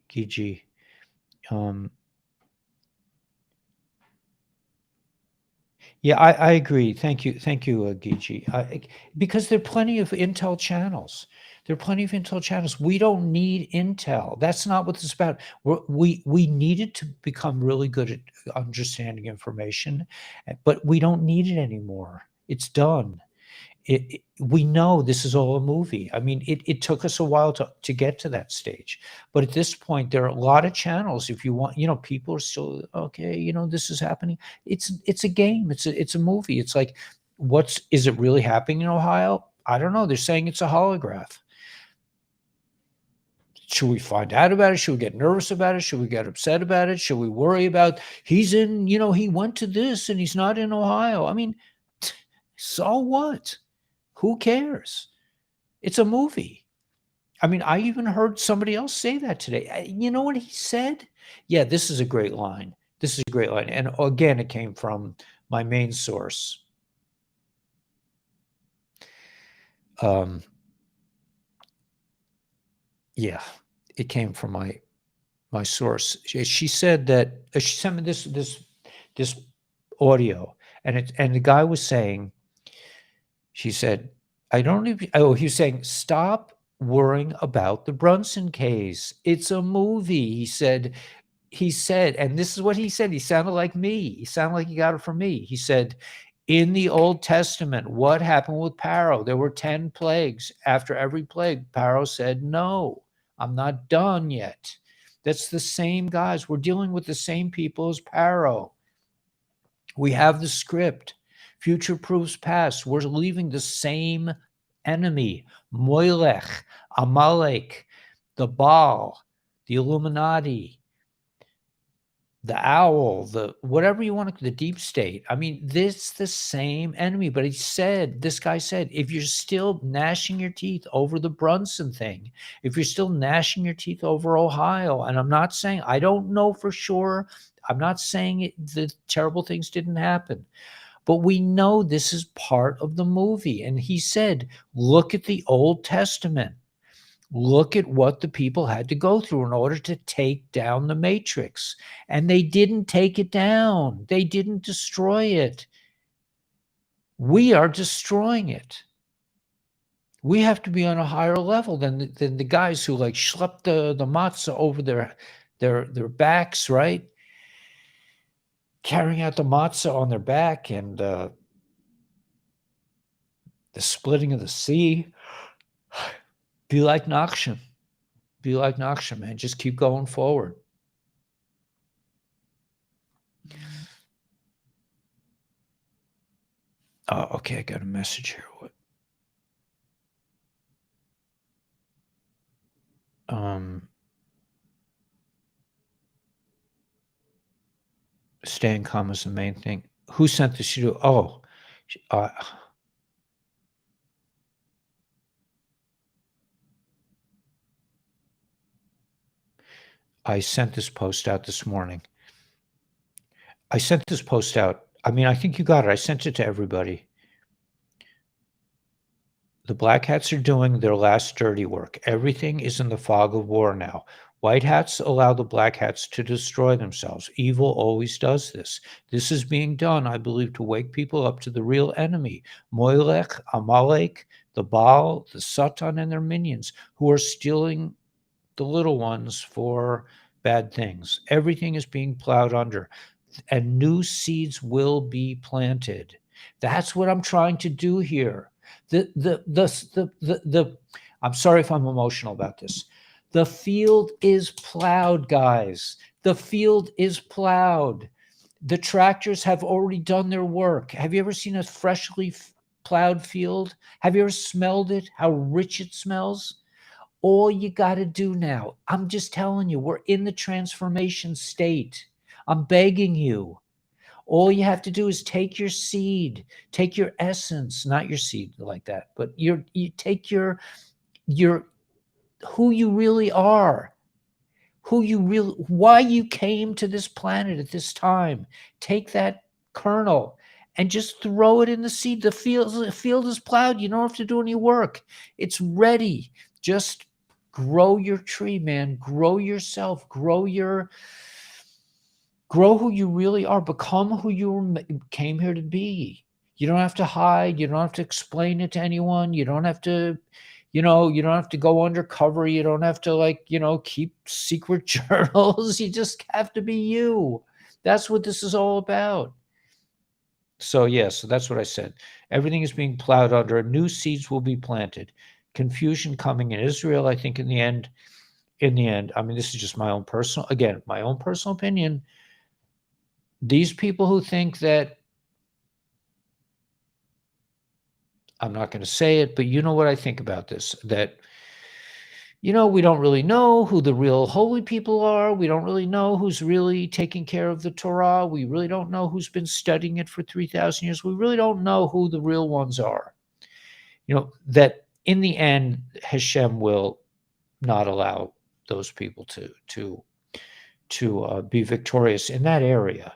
Yeah, I agree. Thank you, Gigi. Because there are plenty of Intel channels. There are plenty of Intel channels. We don't need Intel. That's not what it's about. We needed to become really good at understanding information, but we don't need it anymore. It's done. We know this is all a movie. I mean, it took us a while to get to that stage, but at this point, there are a lot of channels. If you want, people are still okay. This is happening. It's a game. It's a movie. It's like, is it really happening in Ohio? I don't know. They're saying it's a holograph. Should we find out about it? Should we get nervous about it? Should we get upset about it? Should we worry about he went to this and he's not in Ohio? I mean, so what? Who cares? It's a movie. I mean, I even heard somebody else say that today. You know what he said? Yeah, this is a great line. This is a great line. And again, it came from my main source. Yeah, it came from my source. She said that she sent me this audio, and the guy was saying, she said, I don't even, oh, he was saying, stop worrying about the Brunson case. It's a movie. He said, and this is what he said. He sounded like me. He sounded like he got it from me. He said, in the Old Testament, what happened with Pharaoh? There were 10 plagues. After every plague, Pharaoh said, no, I'm not done yet. That's the same guys. We're dealing with the same people as Pharaoh. We have the script. Future proves past. We're leaving the same enemy, Moilech, Amalek, the Baal, the Illuminati, the owl, the whatever you want to, the deep state. I mean, this the same enemy. But this guy said, if you're still gnashing your teeth over the Brunson thing, if you're still gnashing your teeth over Ohio, and I'm not saying, I don't know for sure, I'm not saying the terrible things didn't happen, but we know this is part of the movie. And he said, look at the Old Testament. Look at what the people had to go through in order to take down the matrix. And they didn't take it down. They didn't destroy it. We are destroying it. We have to be on a higher level than the guys who like schlepped the matzah over their backs, right? Carrying out the matzah on their back, and the splitting of the sea. Be like Nachshon. Be like Nachshon, man. Just keep going forward. Oh, okay, I got a message here. What? Staying calm is the main thing. Who sent this to you? Oh, I sent this post out this morning. I sent this post out. I mean, I think you got it. I sent it to everybody. The black hats are doing their last dirty work. Everything is in the fog of war now. White hats allow the black hats to destroy themselves. Evil always does this. This is being done, I believe, to wake people up to the real enemy, Moilech, Amalek, the Baal, the Satan, and their minions, who are stealing the little ones for bad things. Everything is being plowed under, and new seeds will be planted. That's what I'm trying to do here. I'm sorry if I'm emotional about this. The field is plowed, guys. The field is plowed. The tractors have already done their work. Have you ever seen a freshly plowed field? Have you ever smelled it? How rich it smells? All you got to do now, I'm just telling you, we're in the transformation state. I'm begging you. All you have to do is take your seed, take your essence, not your seed like that, but you take your who you really are, why you came to this planet at this time. Take that kernel and just throw it in the seed. The field is plowed. You don't have to do any work. It's ready. Just grow your tree, man. Grow yourself. Grow who you really are. Become who you came here to be. You don't have to hide. You don't have to explain it to anyone. You don't have to, you don't have to go undercover. You don't have to keep secret journals. You just have to be you. That's what this is all about. So so that's what I said. Everything is being plowed under. New seeds will be planted. Confusion coming in Israel, I think in the end, I mean, this is just my own personal opinion. These people who think that, I'm not going to say it, but you know what I think about this, that, we don't really know who the real holy people are. We don't really know who's really taking care of the Torah. We really don't know who's been studying it for 3,000 years. We really don't know who the real ones are. That in the end, Hashem will not allow those people to be victorious in that area.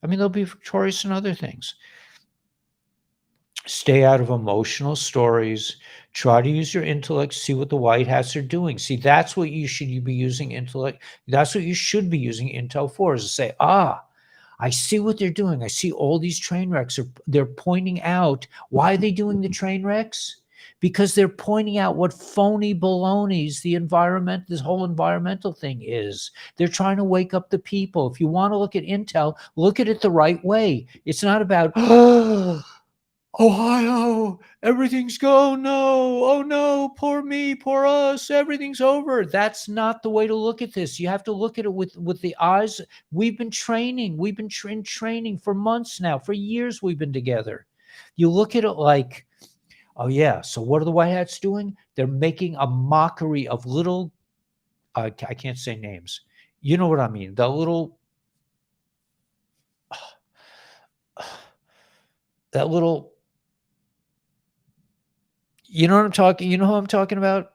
I mean, they'll be victorious in other things. Stay out of emotional stories. Try to use your intellect, see what the white hats are doing. See, that's what you should be using intellect. That's what you should be using intel for, is to say, I see what they're doing. I see all these train wrecks. They're pointing out, why are they doing the train wrecks? Because they're pointing out what phony balonies this whole environmental thing is. They're trying to wake up the people. If you want to look at intel, look at it the right way. It's not about, Ohio, everything's go, no, oh no, poor me, poor us, everything's over. That's not the way to look at this. You have to look at it with the eyes. We've been training. We've been training for months now, for years we've been together. You look at it like, oh yeah, so what are the white hats doing? They're making a mockery of little, I can't say names. You know what I mean? The little, that little, you know what I'm talking, you know who I'm talking about?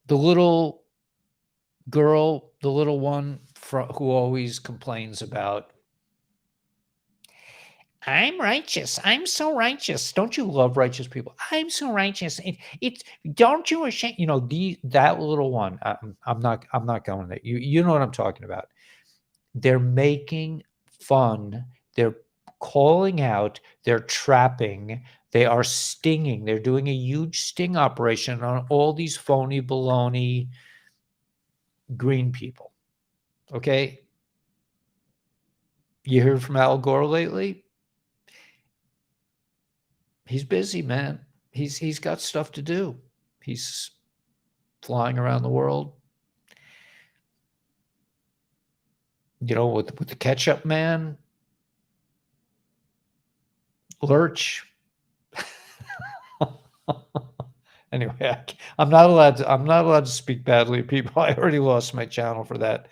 The little girl, the little one who always complains about, I'm righteous. I'm so righteous. Don't you love righteous people? I'm so righteous. It's don't you ashamed? You know, that little one. I'm not going there. You know what I'm talking about. They're making fun. They're calling out. They're trapping. They are stinging. They're doing a huge sting operation on all these phony baloney green people. Okay. You heard from Al Gore lately? He's busy, man. He's got stuff to do. He's flying around the world. You know, with the ketchup man, Lurch. Anyway, I'm not allowed to speak badly of people. I already lost my channel for that.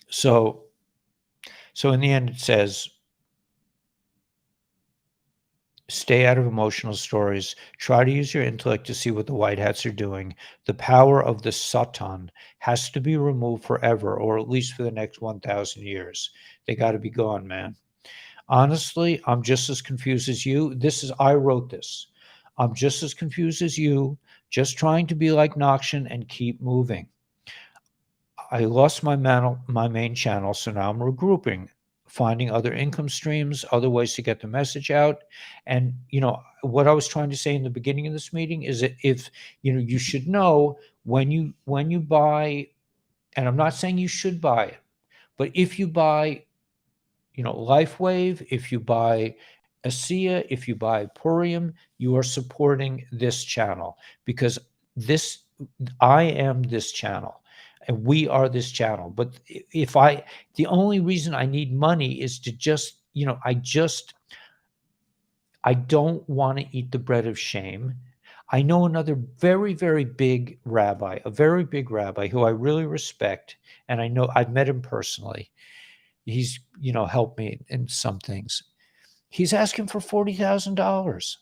So in the end, it says, stay out of emotional stories. Try to use your intellect to see what the white hats are doing. The power of the Satan has to be removed forever, or at least for the next 1,000 years. They got to be gone, man. Honestly, I'm just as confused as you. I wrote this. I'm just as confused as you, just trying to be like Nokshan and keep moving. I lost my main channel, so now I'm regrouping, finding other income streams, other ways to get the message out. And, you know, what I was trying to say in the beginning of this meeting is that if, you know, you should know when you buy, and I'm not saying you should buy it, but if you buy, you know, LifeWave, if you buy ASEA, if you buy Purium, you are supporting this channel, because I am this channel. And we are this channel. But the only reason I need money is to just, you know, I don't want to eat the bread of shame. I know another very, very big rabbi, a very big rabbi who I really respect. And I know I've met him personally. He's, you know, helped me in some things. He's asking for $40,000.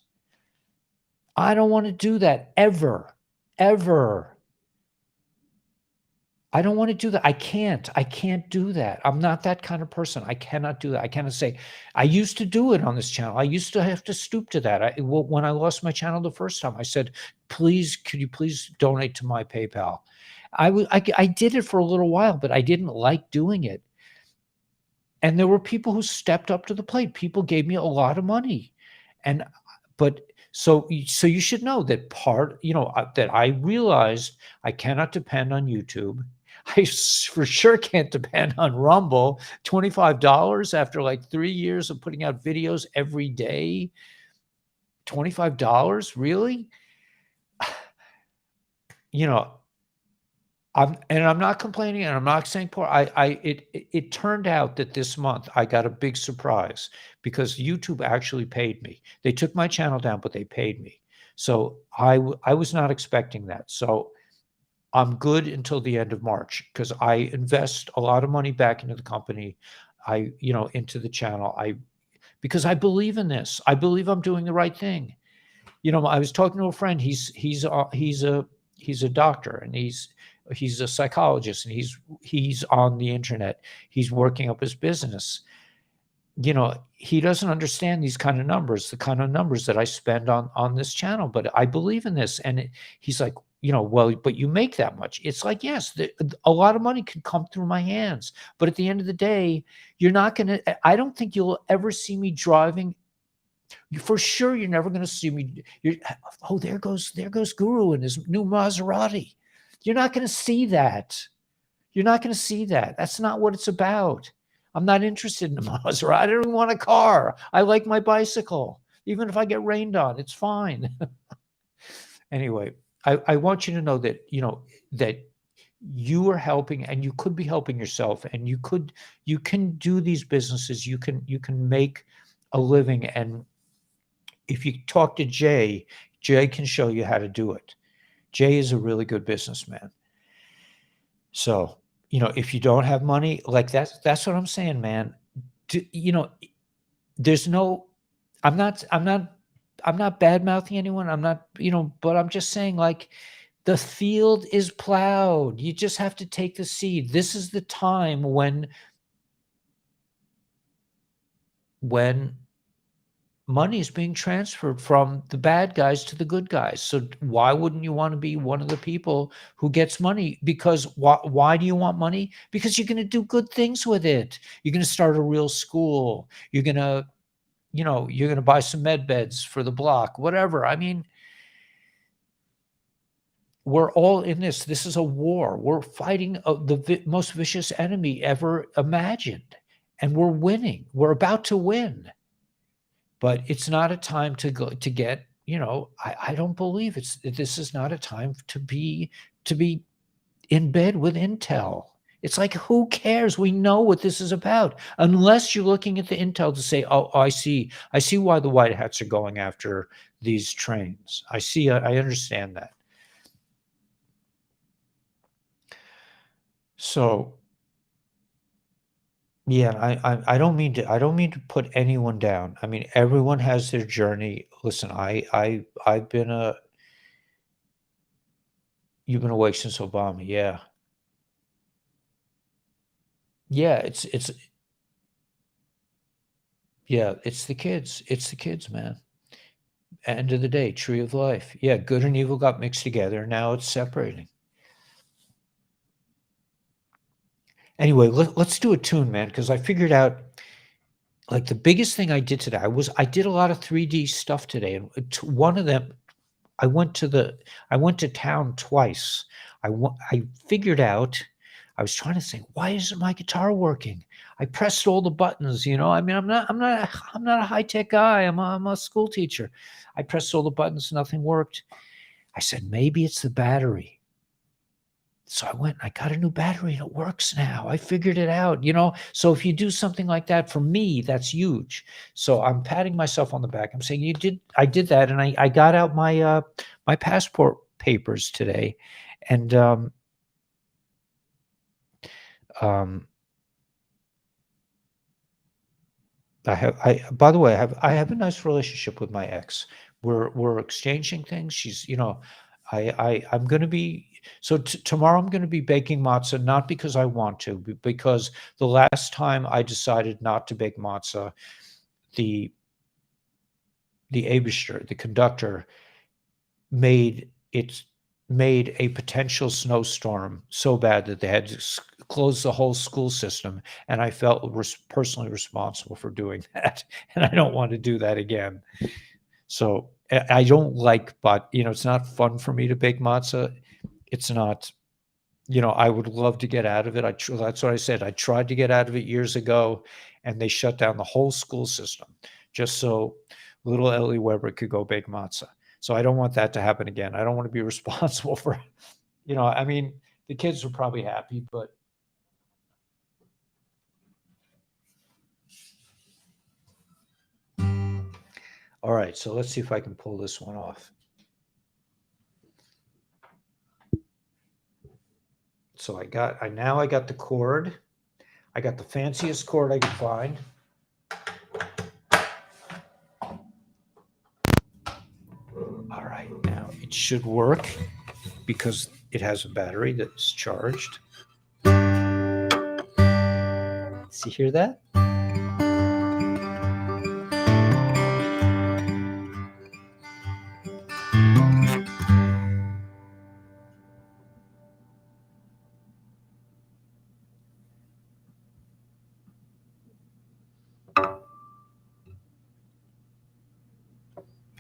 I don't want to do that ever. I don't want to do that. I can't do that. I'm not that kind of person. I cannot do that. I cannot say, I used to do it on this channel. I used to have to stoop to that. When I lost my channel the first time, I said, please, could you please donate to my PayPal? I did it for a little while, but I didn't like doing it. And there were people who stepped up to the plate. People gave me a lot of money. So you should know that that I realized I cannot depend on YouTube. I for sure can't depend on Rumble. $25 after like 3 years of putting out videos every day. $25, really? You know, I'm not complaining, and I'm not saying poor. It turned out that this month I got a big surprise, because YouTube actually paid me. They took my channel down, but they paid me. So I was not expecting that. So I'm good until the end of March, because I invest a lot of money back into the company. Into the channel. Because I believe in this. I believe I'm doing the right thing. You know, I was talking to a friend. He's a doctor, and he's a psychologist, and he's on the internet. He's working up his business. he doesn't understand these kind of numbers, the kind of numbers that I spend on this channel, but I believe in this. And he's like, well, but you make that much. It's like, yes, a lot of money can come through my hands, but at the end of the day, you're not going to, I don't think you'll ever see me driving. For sure, you're never going to see me. Oh, there goes Guru in his new Maserati. You're not going to see that. You're not going to see that. That's not what it's about. I'm not interested in a Maserati. I don't even want a car. I like my bicycle. Even if I get rained on, it's fine. Anyway, I want you to know that, that you are helping, and you could be helping yourself, and you can do these businesses. You can make a living. And if you talk to Jay can show you how to do it. Jay is a really good businessman. So, if you don't have money, like that's what I'm saying, man. There's no, I'm not bad mouthing anyone. I'm not, but I'm just saying, like, the field is plowed. You just have to take the seed. This is the time when money is being transferred from the bad guys to the good guys. So why wouldn't you want to be one of the people who gets money? Because why do you want money? Because you're going to do good things with it. You're going to start a real school. You're going to, you're going to buy some med beds for the block, whatever. I mean, we're all in this. This is a war. We're fighting the most vicious enemy ever imagined, and we're winning. We're about to win. But it's not a time to get, I don't believe this is not a time to be in bed with Intel. It's like, who cares? We know what this is about. Unless you're looking at the Intel to say, oh, I see why the white hats are going after these trains. I understand that. So yeah, I don't mean to put anyone down. I mean, everyone has their journey. Listen, I've been you've been awake since Obama. Yeah. Yeah, it's the kids. It's the kids, man. End of the day, tree of life. Yeah, good and evil got mixed together. Now it's separating. Anyway, let's do a tune, man, because I figured out, like, the biggest thing I did today, I did a lot of 3D stuff today, and one of them, I went to town twice. I figured out, I was trying to think, why isn't my guitar working? I pressed all the buttons, I mean, I'm not a high-tech guy. I'm a school teacher. I pressed all the buttons, nothing worked. I said, maybe it's the battery. So I went and I got a new battery, and it works now. I figured it out, So if you do something like that, for me, that's huge. So I'm patting myself on the back. I'm saying, I did that, and I got out my my passport papers today, and by the way, I have a nice relationship with my ex. We're exchanging things. She's, I'm going to be, so tomorrow I'm going to be baking matzah, not because I want to, but because the last time I decided not to bake matzah, the Abishter, the conductor, made a potential snowstorm so bad that they had to close the whole school system, and I felt personally responsible for doing that, and I don't want to do that again. So I don't like, but it's not fun for me to bake matzah. It's not, I would love to get out of it. That's what I said. I tried to get out of it years ago, and they shut down the whole school system just so little Ellie Weber could go bake matzah. So I don't want that to happen again. I don't want to be responsible for, I mean, the kids were probably happy, but all right. So let's see if I can pull this one off. So now I got the cord. I got the fanciest cord I could find. All right, now it should work because it has a battery that's charged. See, hear that?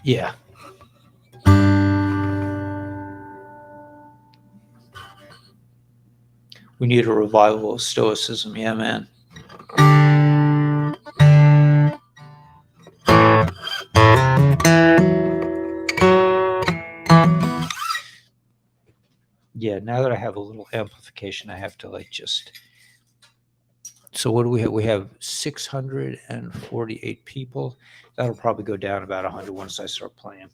Yeah. We need a revival of Stoicism. Yeah, man. Yeah, now that I have a little amplification, I have to like just. So what do we have? We have 648 people. That'll probably go down about 100 once I start playing.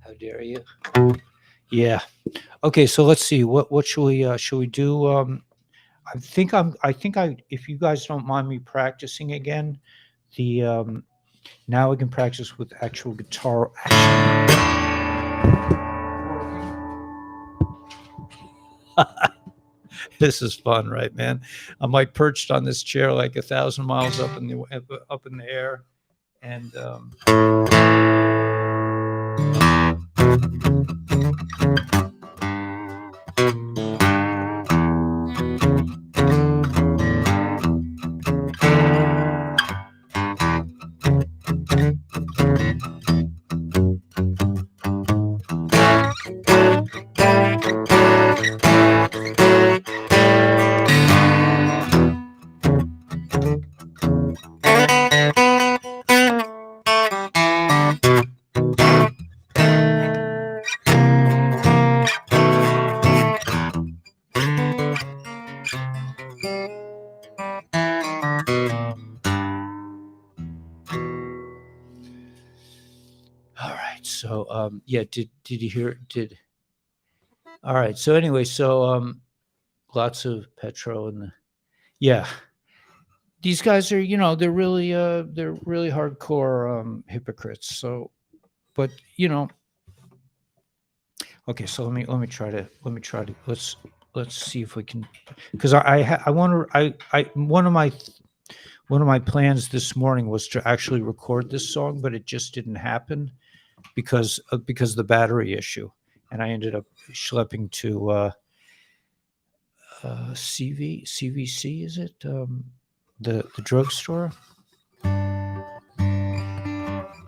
How dare you? Yeah. Okay, so let's see. What should we do? I think if you guys don't mind me practicing again, the now we can practice with actual guitar action. This is fun, right, man? I'm like perched on this chair like 1,000 miles up in the air, and all right. So yeah, did you hear? All right. So anyway, so lots of Petro and yeah. These guys are, they're really hardcore hypocrites. So, but okay. So let me try to let's see if we can, because I want to one of my plans this morning was to actually record this song, but it just didn't happen because of the battery issue, and I ended up schlepping to CVC, is it? The drugstore.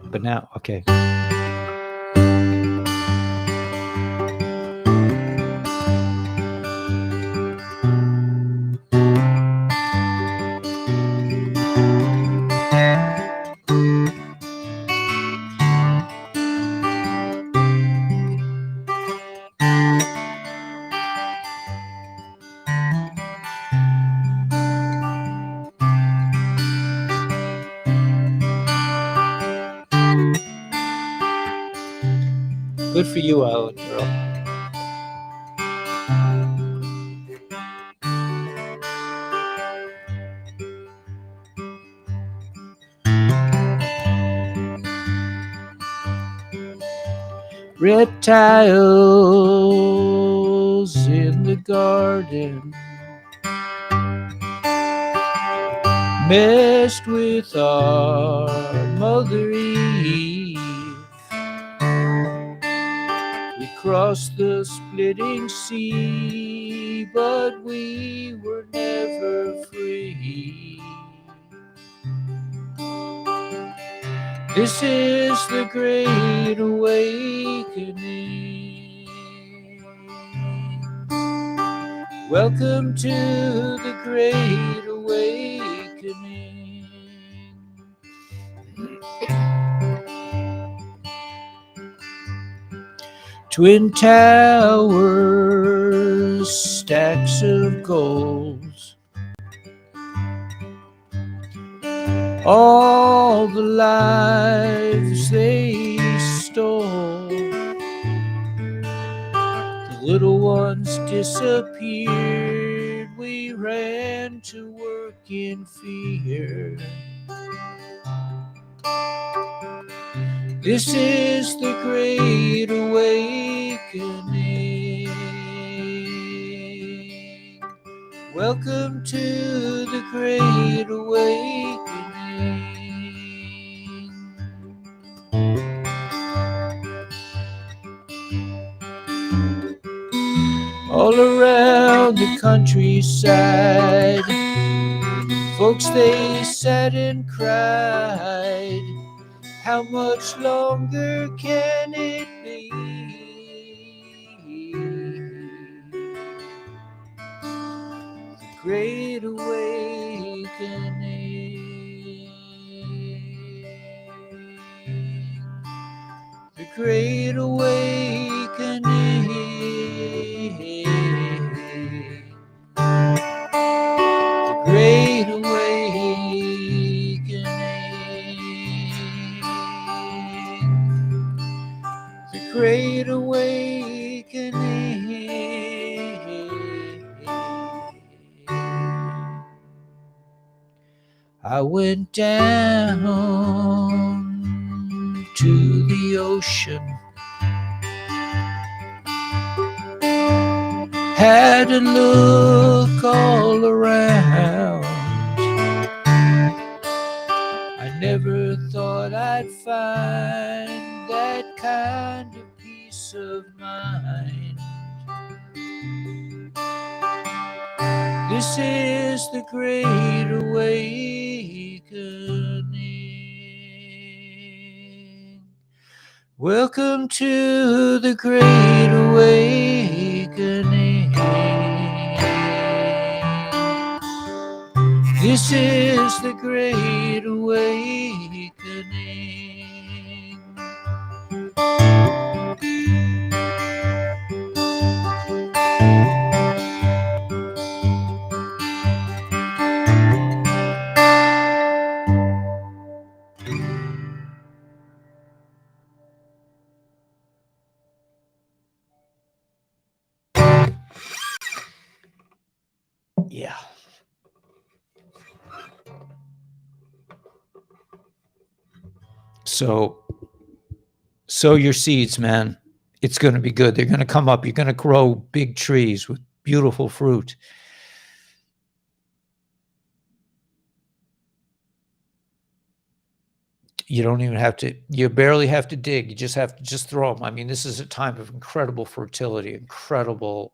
But now, okay. Good for you, Island Girl. Reptiles in the garden messed with our Mother Eve. We crossed the splitting sea, but we were never free. This is the great awakening. Welcome to the Great Awakening. Twin towers, stacks of gold, all the lives they stole. The little ones disappeared. We ran to work in fear. This is the Great Awakening. Welcome to the Great Awakening. All around the countryside, folks, they sat and cried. How much longer can it be? The Great Awakening. The Great Awakening. The Great Awakening. The Great Awakening. I went down to the ocean, had a look all around. I never thought I'd find that kind of peace of mind. This is the Great Awakening. Welcome to the Great Awakening. This is the Great Awakening. Yeah. So sow your seeds, man. It's going to be good. They're going to come up. You're going to grow big trees with beautiful fruit. You don't even have to, you barely have to dig. You just have to just throw them. I mean, this is a time of incredible fertility, incredible,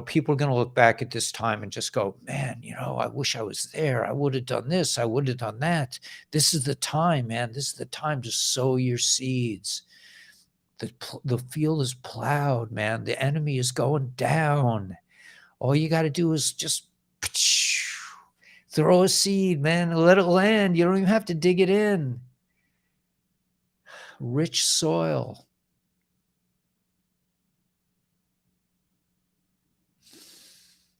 people are going to look back at this time and just go, man, I wish I was there. I would have done this. I would have done that. This is the time, man. This is the time to sow your seeds. The field is plowed, man. The enemy is going down. All you got to do is just throw a seed, man, and let it land. You don't even have to dig it in. Rich soil.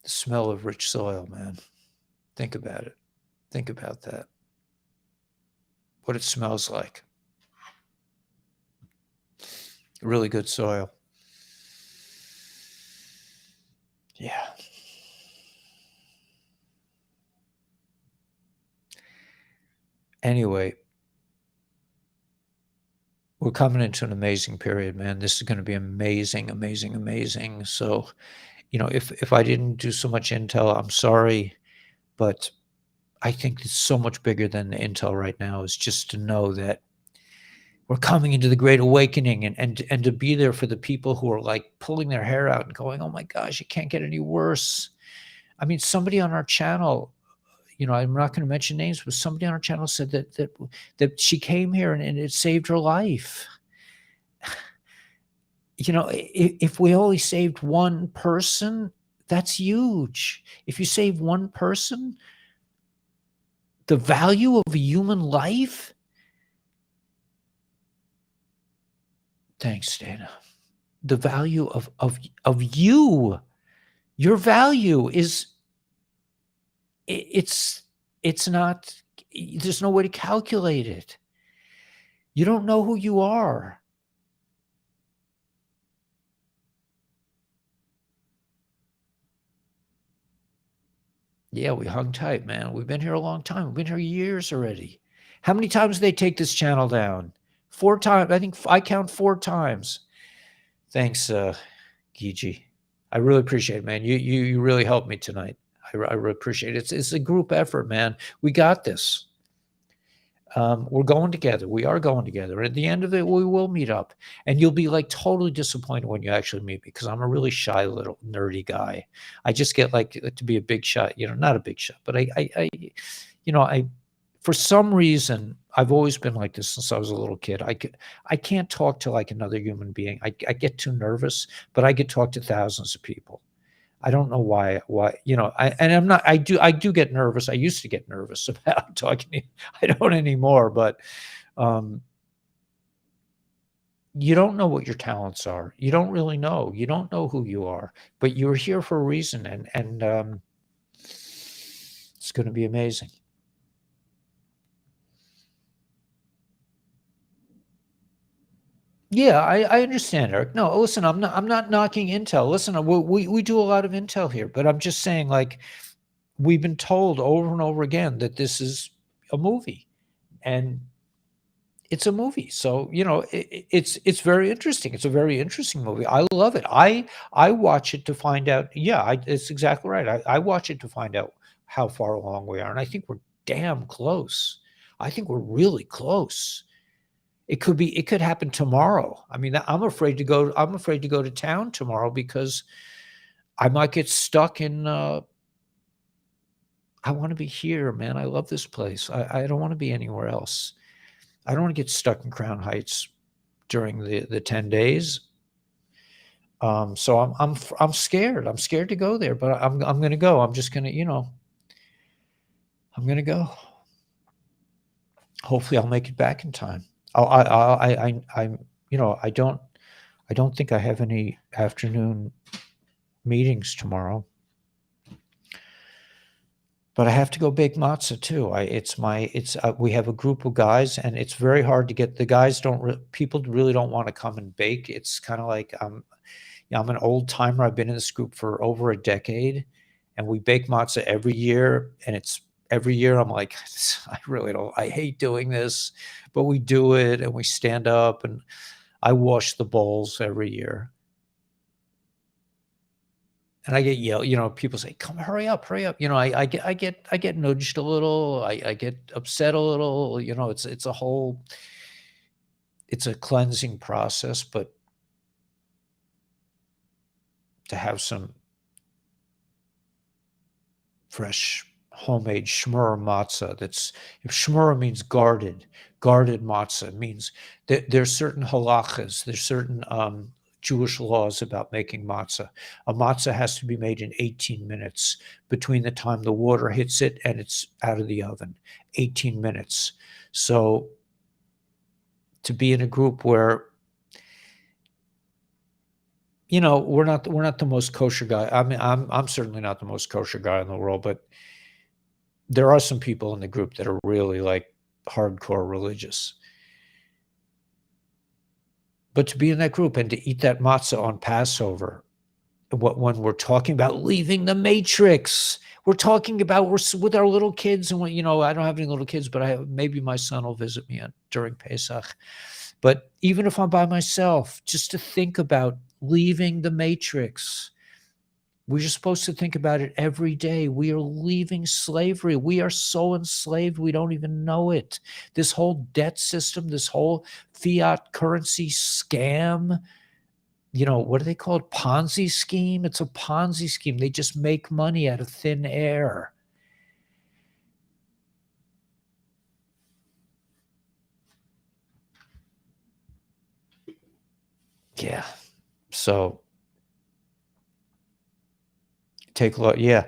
The smell of rich soil, man. Think about it. Think about that. What it smells like. Really good soil. Yeah. Anyway, we're coming into an amazing period, man. This is going to be amazing, amazing, amazing. So, if I didn't do so much intel, I'm sorry, but I think it's so much bigger than the intel right now. Is just to know that we're coming into the Great Awakening, and to be there for the people who are like pulling their hair out and going, oh my gosh, it can't get any worse. I mean, somebody on our channel, I'm not going to mention names, but somebody on our channel said that she came here and it saved her life. If we only saved one person, That's huge. If you save one person, the value of a human life. Thanks, Dana. The value of you, your value is, it's not, there's no way to calculate it. You don't know who you are. Yeah, we hung tight, man. We've been here a long time. We've been here years already. How many times did they take this channel down? 4 times. I think I count 4 times. Thanks, Gigi. I really appreciate it, man. You really helped me tonight. I really appreciate it. It's a group effort, man. We got this. We're going together. We are going together. And at the end of it, we will meet up. And you'll be like totally disappointed when you actually meet me, because I'm a really shy little nerdy guy. I just get like to be a big shot, not a big shot, but I for some reason, I've always been like this since I was a little kid. I can't talk to like another human being. I get too nervous, but I could talk to thousands of people. I don't know why, I'm not, I do get nervous. I used to get nervous about talking. I don't anymore, but, you don't know what your talents are. You don't really know. You don't know who you are, but you're here for a reason. And it's going to be amazing. Yeah, I understand, Eric. No, listen, I'm not knocking Intel. Listen, we do a lot of Intel here, but I'm just saying, like, we've been told over and over again that this is a movie, and it's a movie. So, it's very interesting. It's a very interesting movie. I love it. I watch it to find out. Yeah, it's exactly right. I watch it to find out how far along we are, and I think we're damn close. I think we're really close. It could happen tomorrow. I mean, I'm afraid to go to town tomorrow because I might get stuck in, I wanna be here, man. I love this place. I don't wanna be anywhere else. I don't wanna get stuck in Crown Heights during the 10 days. So I'm scared. I'm scared to go there, but I'm gonna go. I'm just gonna, I'm gonna go. Hopefully, I'll make it back in time. I'm, I don't think I have any afternoon meetings tomorrow. But I have to go bake matzah too. We have a group of guys, and it's very hard to get the guys. People really don't want to come and bake. It's kind of like, I'm an old timer. I've been in this group for over a decade, and we bake matzah every year. And it's every year I'm like, I really don't. I hate doing this, but we do it, and we stand up, and I wash the bowls every year. And I get yelled, people say, "Come, hurry up, hurry up." I get nudged a little. I get upset a little. It's a cleansing process, but to have some fresh homemade shmur matzah. If shmur means guarded matzah means that there's certain halachas, there's certain Jewish laws about making matzah. A matzah has to be made in 18 minutes between the time the water hits it and it's out of the oven. 18 minutes. So to be in a group where, we're not the most kosher guy. I mean, I'm certainly not the most kosher guy in the world, but there are some people in the group that are really like hardcore religious. But to be in that group and to eat that matzah on Passover, when we're talking about leaving the matrix, we're talking about we're with our little kids, and I don't have any little kids, but maybe my son will visit me during Pesach. But even if I'm by myself, just to think about leaving the matrix. We're supposed to think about it every day. We are leaving slavery. We are so enslaved, we don't even know it. This whole debt system, this whole fiat currency scam, what do they call it? Ponzi scheme? It's a Ponzi scheme. They just make money out of thin air. Yeah. So Take a look. Yeah.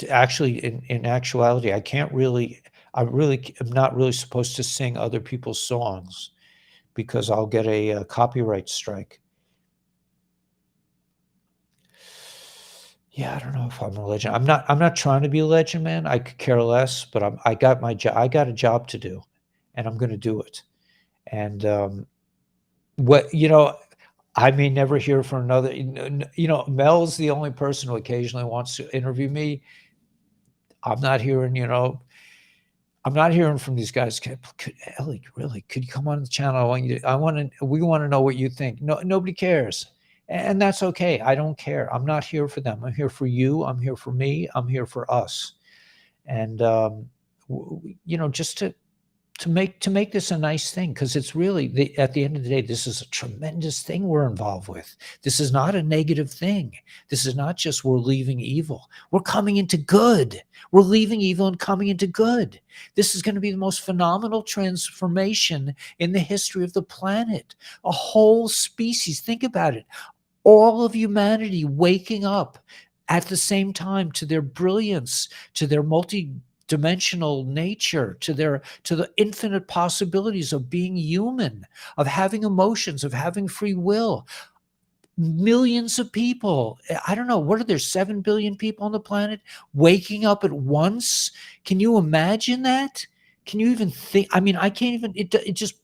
Actually, in actuality, I can't really, am not really supposed to sing other people's songs because I'll get a copyright strike. Yeah, I don't know if I'm a legend. I'm not trying to be a legend, man. I could care less, but I got a job to do, and I'm gonna do it. And, what I may never hear from another Mel's the only person who occasionally wants to interview me. I'm not hearing, I'm not hearing from these guys. Ellie, really, could you come on the channel? We want to know what you think. No, nobody cares. And that's okay. I don't care. I'm not here for them. I'm here for you. I'm here for me. I'm here for us. And, just to make this a nice thing, because it's really at the end of the day, this is a tremendous thing we're involved with. This is not a negative thing. This is not just we're leaving evil. We're coming into good. We're leaving evil and coming into good. This is going to be the most phenomenal transformation in the history of the planet. A whole species. Think about it. All of humanity waking up at the same time to their brilliance, to their multi-dimensional nature, to the infinite possibilities of being human, of having emotions, of having free will. Millions of people, I don't know, what are there, 7 billion people on the planet waking up at once? Can you imagine that? Can you even think? I mean, I can't even, it just,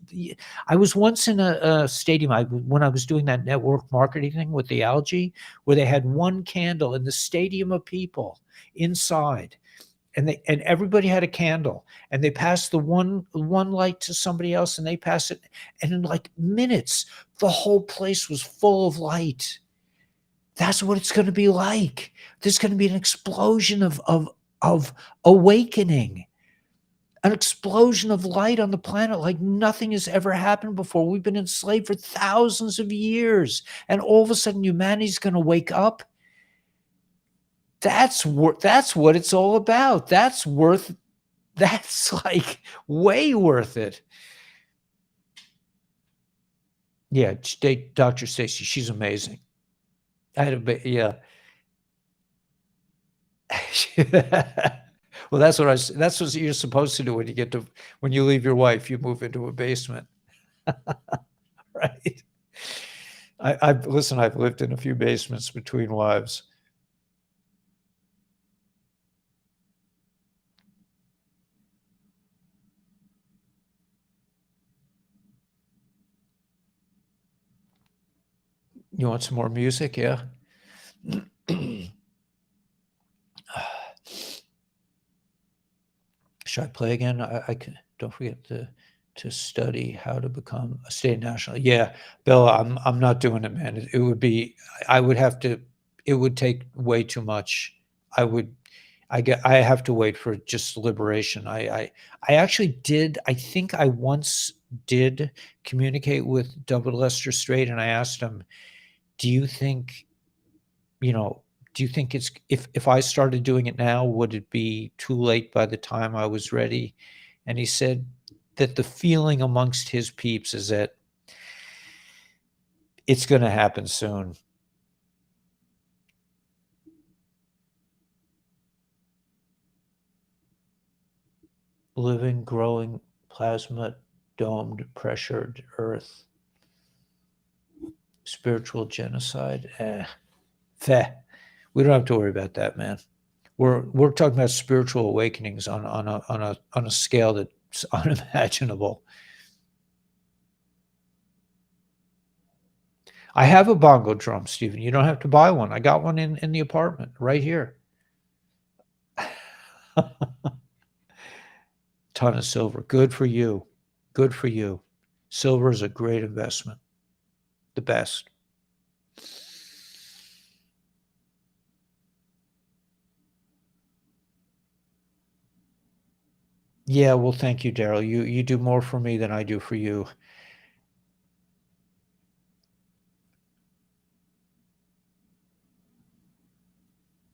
I was once in a stadium, when I was doing that network marketing thing with the algae, where they had one candle in the stadium of people inside. And everybody had a candle, and they passed the one light to somebody else, and they passed it, and in like minutes, the whole place was full of light. That's what it's going to be like. There's going to be an explosion of awakening, an explosion of light on the planet like nothing has ever happened before. We've been enslaved for thousands of years, and all of a sudden humanity's going to wake up. That's what it's all about. That's like way worth it. Yeah, Dr. Stacy, she's amazing. I had yeah. Well, that's what you're supposed to do when you leave your wife, you move into a basement. Right? I've lived in a few basements between wives. You want some more music? Yeah. Should I play again? I can. Don't forget to study how to become a state national. Yeah, Bella, I'm not doing it, man. It would be. I would have to. It would take way too much. I would. I have to wait for just liberation. I actually did. I think I once did communicate with David Lester Straight, and I asked him, "Do you think, do you think it's if I started doing it now, would it be too late by the time I was ready?" And he said that the feeling amongst his peeps is that it's going to happen soon. Living, growing, plasma, domed, pressured earth. Spiritual genocide. We don't have to worry about that, man. We're talking about spiritual awakenings on a scale that's unimaginable. I have a bongo drum, Stephen. You don't have to buy one. I got one in the apartment right here. Ton of silver. Good for you. Good for you. Silver is a great investment. The best. Yeah, well, thank you, Daryl. You do more for me than I do for you.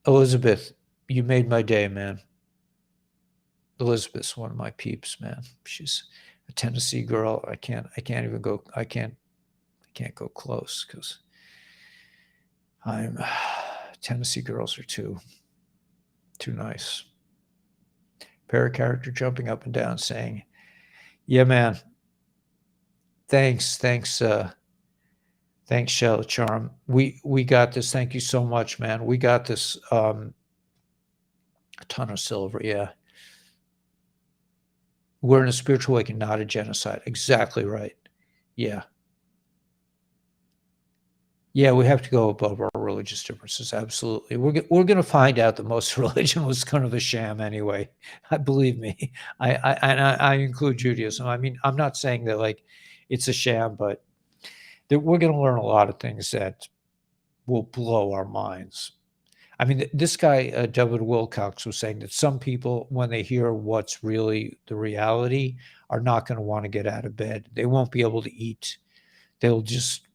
Elizabeth, you made my day, man. Elizabeth's one of my peeps, man. She's a Tennessee girl. I can't go close because I'm Tennessee girls are too nice. Character jumping up and down saying, yeah, man. Thanks, Shell Charm. We got this. Thank you so much, man. We got this. A ton of silver, yeah. We're in a spiritual awakening, not a genocide. Exactly right. Yeah. Yeah, we have to go above our religious differences. Absolutely. We're going to find out that most religion was kind of a sham anyway. Believe me. I include Judaism. I mean, I'm not saying that like it's a sham, but that we're going to learn a lot of things that will blow our minds. I mean, this guy, David Wilcox, was saying that some people, when they hear what's really the reality, are not going to want to get out of bed. They won't be able to eat. They'll just,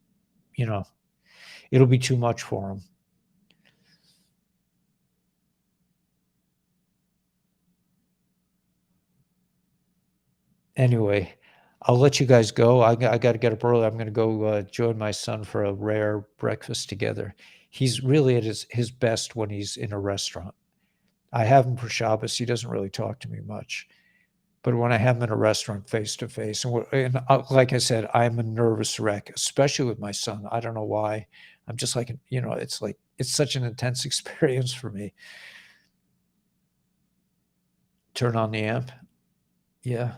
it'll be too much for them. Anyway, I'll let you guys go. I got to get up early. I'm going to go join my son for a rare breakfast together. He's really at his best when he's in a restaurant. I have him for Shabbos. He doesn't really talk to me much. But when I have him in a restaurant face to face, and like I said, I'm a nervous wreck, especially with my son. I don't know why. I'm just like, it's such an intense experience for me. Turn on the amp. Yeah.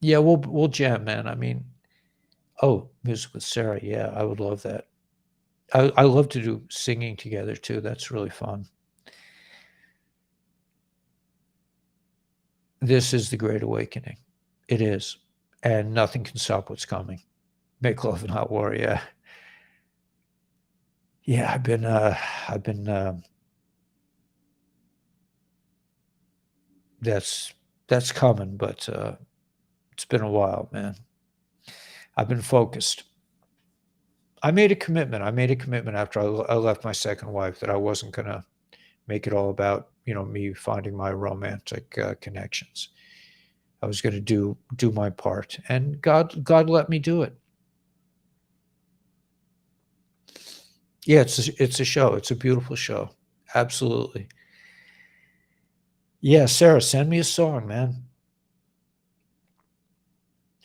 Yeah, we'll jam, man. I mean, music with Sarah. Yeah, I would love that. I love to do singing together too. That's really fun. This is the Great Awakening. It is. And nothing can stop what's coming. Make love, not war. Yeah. Yeah, I've been that's coming, but it's been a while, man. I've been focused. I made a commitment after I left my second wife that I wasn't going to make it all about, me finding my romantic connections. I was going to do my part, and God let me do it. Yeah, it's a show. It's a beautiful show. Absolutely. Yeah, Sarah, send me a song, man.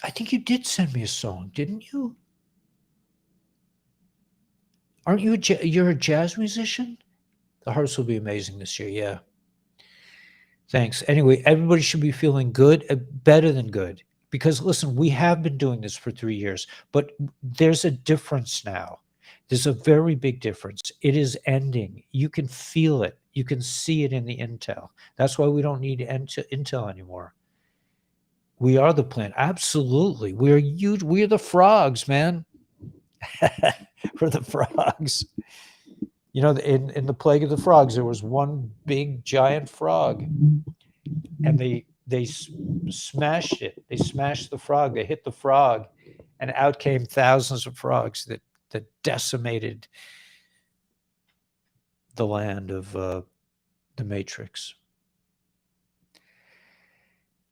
I think you did send me a song, didn't you? Aren't you you're a jazz musician? The Hearts will be amazing this year. Yeah. Thanks. Anyway, everybody should be feeling good, better than good. Because listen, we have been doing this for 3 years, but there's a difference now. There's a very big difference. It is ending. You can feel it. You can see it in the intel. That's why we don't need intel anymore. We are the plan. Absolutely. We're huge. We're the frogs, man. We're the frogs. In the Plague of the Frogs, there was one big giant frog, and they smashed it. They smashed the frog. They hit the frog, and out came thousands of frogs that decimated the land of the Matrix.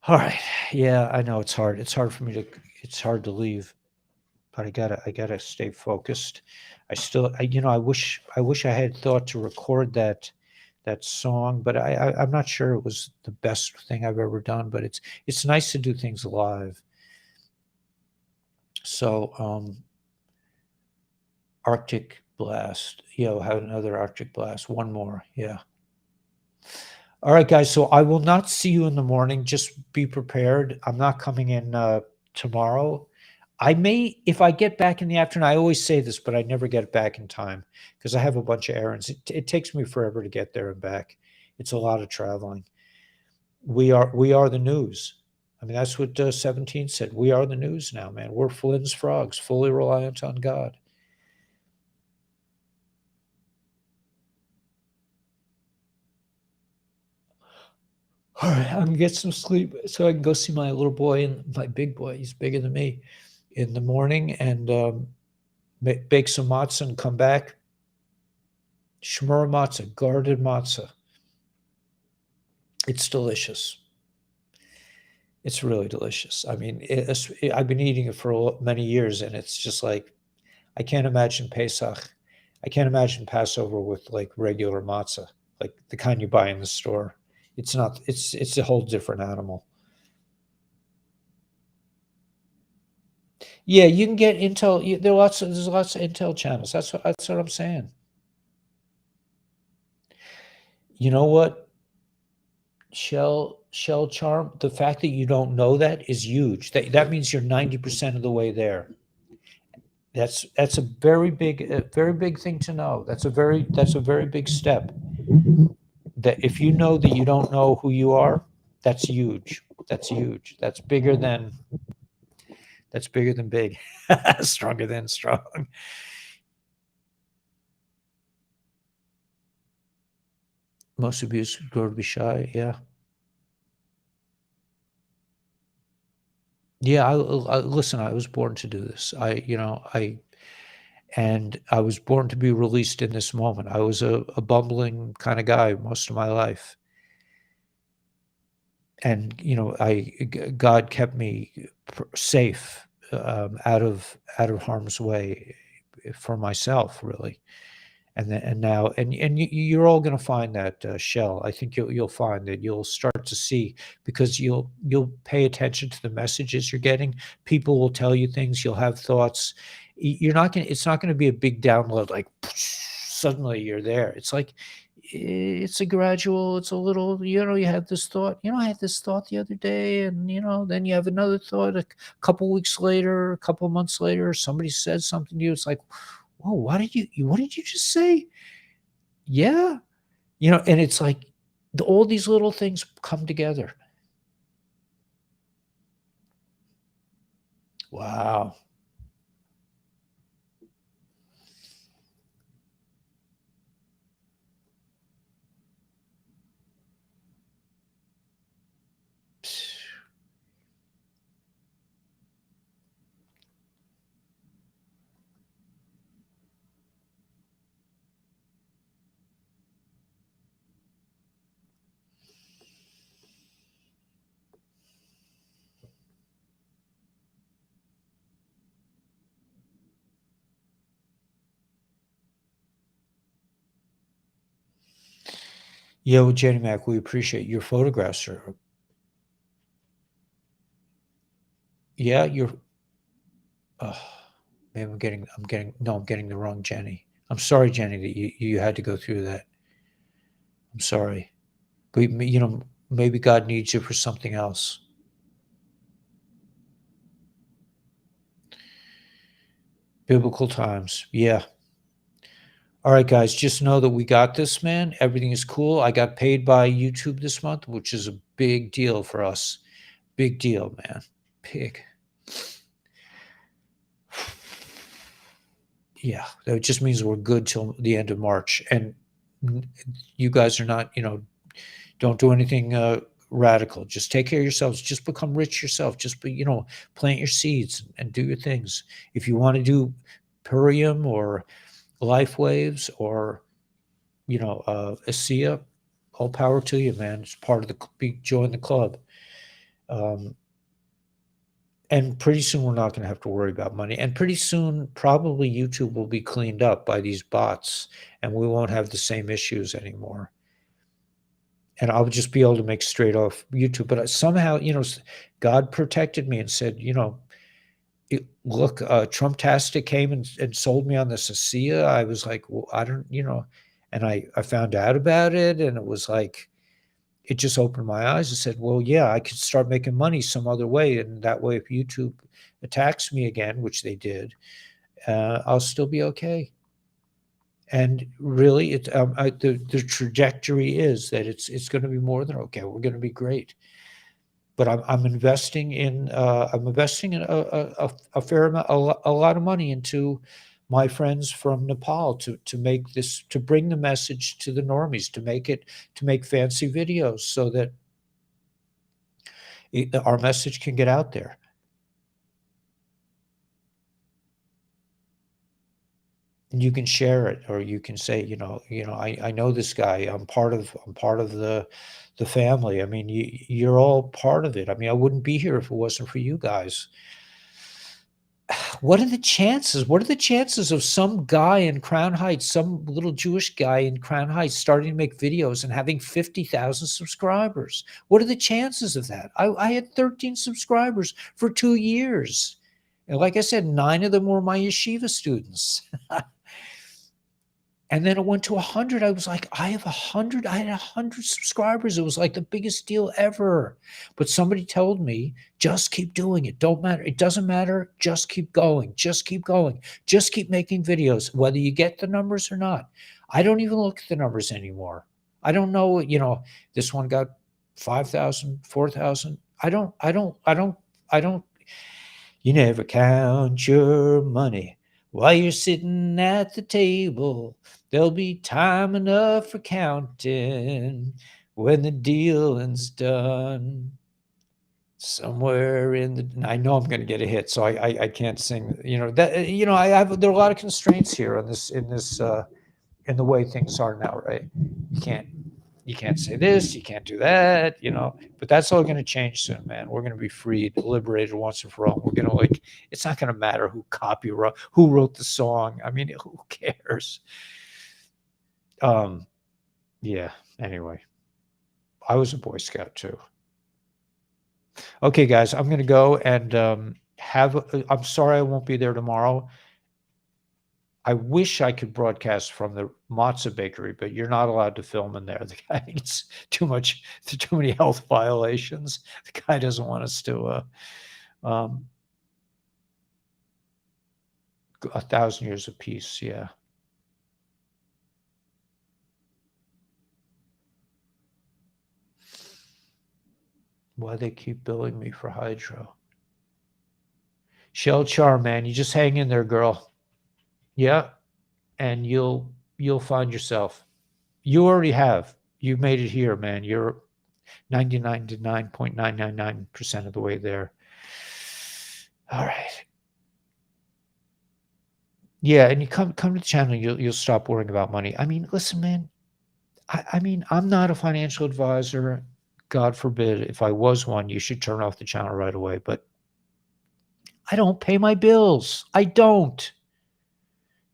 All right. Yeah, I know it's hard. It's hard to leave, but I gotta stay focused. I wish I had thought to record that song, but I'm not sure it was the best thing I've ever done, but it's nice to do things live. So, Arctic Blast. Yeah, we'll have another Arctic Blast. One more. Yeah. All right, guys. So I will not see you in the morning. Just be prepared. I'm not coming in tomorrow. I may, if I get back in the afternoon, I always say this, but I never get back in time because I have a bunch of errands. It takes me forever to get there and back. It's a lot of traveling. We are the news. I mean, that's what 17 said. We are the news now, man. We're Flynn's frogs, fully reliant on God. All right, I'm gonna get some sleep so I can go see my little boy and my big boy. He's bigger than me in the morning, and bake some matzah and come back. Shmura matzah, guarded matzah. It's delicious. It's really delicious. I mean, I've been eating it for many years, and it's just like I can't imagine Pesach I can't imagine Passover with like regular matzah, like the kind you buy in the store. It's not. It's a whole different animal. Yeah, you can get Intel. There's lots of Intel channels. That's what I'm saying. You know what? Shell charm. The fact that you don't know that is huge. That means you're 90% of the way there. That's a very big thing to know. That's a very big step. That if you know that you don't know who you are, that's huge. That's huge. That's bigger than big. Stronger than strong. Most abuse grow to be shy. Yeah. Yeah. Listen, I was born to do this. And I was born to be released in this moment. I was a bumbling kind of guy most of my life. And, God kept me safe, out of harm's way for myself, really. And now, you're all going to find that, shell. I think you'll find that you'll start to see, because you'll pay attention to the messages you're getting. People will tell you things. You'll have thoughts. You're not going. It's not going to be a big download like suddenly you're there. It's like it's a gradual. It's a little. You have this thought. I had this thought the other day, and then you have another thought a couple weeks later, a couple months later. Somebody says something to you. It's like, whoa, what did you just say? Yeah. And it's like all these little things come together. Wow. Yo, Jenny Mac, we appreciate your photographs are. Yeah, you're. Oh, maybe I'm getting the wrong Jenny. I'm sorry, Jenny, that you had to go through that. I'm sorry. But, maybe God needs you for something else. Biblical times. Yeah. All right, guys, just know that we got this, man. Everything is cool. I got paid by YouTube this month, which is a big deal for us. Big deal, man. Big. Yeah, that just means we're good till the end of March. And you guys are not, don't do anything radical. Just take care of yourselves. Just become rich yourself. Just plant your seeds and do your things. If you want to do Purium or Life Waves or ASEA, all power to you, man. It's part of join the club. And pretty soon we're not going to have to worry about money. And pretty soon, probably YouTube will be cleaned up by these bots, and we won't have the same issues anymore. And I'll just be able to make straight off YouTube. But somehow, God protected me and said, look, Trumptastic came and sold me on this ASEA. I was like, well, I don't, and I found out about it, and it was like, it just opened my eyes and said, well, yeah, I could start making money some other way. And that way, if YouTube attacks me again, which they did, I'll still be okay. And really, the trajectory is that it's going to be more than okay. We're going to be great. But I'm investing in a fair amount, a lot of money into my friends from Nepal to make this, to bring the message to the normies, to make fancy videos so that our message can get out there. And you can share it, or you can say, I know this guy. I'm part of the family. I mean, you, you're all part of it. I mean, I wouldn't be here if it wasn't for you guys. what are the chances? What are the chances of some guy in Crown Heights, some little Jewish guy in Crown Heights starting to make videos and having 50,000 subscribers? What are the chances of that? I had 13 subscribers for 2 years. And like I said, 9 of them were my yeshiva students. And then it went to 100. I was like, I have 100. I had 100 subscribers. It was like the biggest deal ever. But somebody told me, just keep doing it. Don't matter. It doesn't matter. Just keep going. Just keep going. Just keep making videos, whether you get the numbers or not. I don't even look at the numbers anymore. I don't know, this one got 5,000, 4,000. I don't. You never count your money while you're sitting at the table. There'll be time enough for counting when the dealing's done. Somewhere in the, I know I'm going to get a hit, so I can't sing. There are a lot of constraints here on this in the way things are now, right? You can't say this, you can't do that, but that's all going to change soon, man. We're going to be freed, liberated once and for all. We're going to it's not going to matter who wrote the song. I mean, who cares? Yeah, anyway, I was a Boy Scout too. Okay, guys, I'm going to go and I'm sorry I won't be there tomorrow. I wish I could broadcast from the matzah bakery, but you're not allowed to film in there. The guy gets too many health violations. The guy doesn't want us to 1,000 years of peace. Yeah. Why they keep billing me for hydro? Shell Char, man, you just hang in there, girl. Yeah, and you'll find yourself. You already have. You made it here, man. You're 99.999% of the way there. All right. Yeah, and you come to the channel, you'll stop worrying about money. I mean, listen, man. I mean, I'm not a financial advisor. God forbid, if I was one, you should turn off the channel right away. But I don't pay my bills. I don't.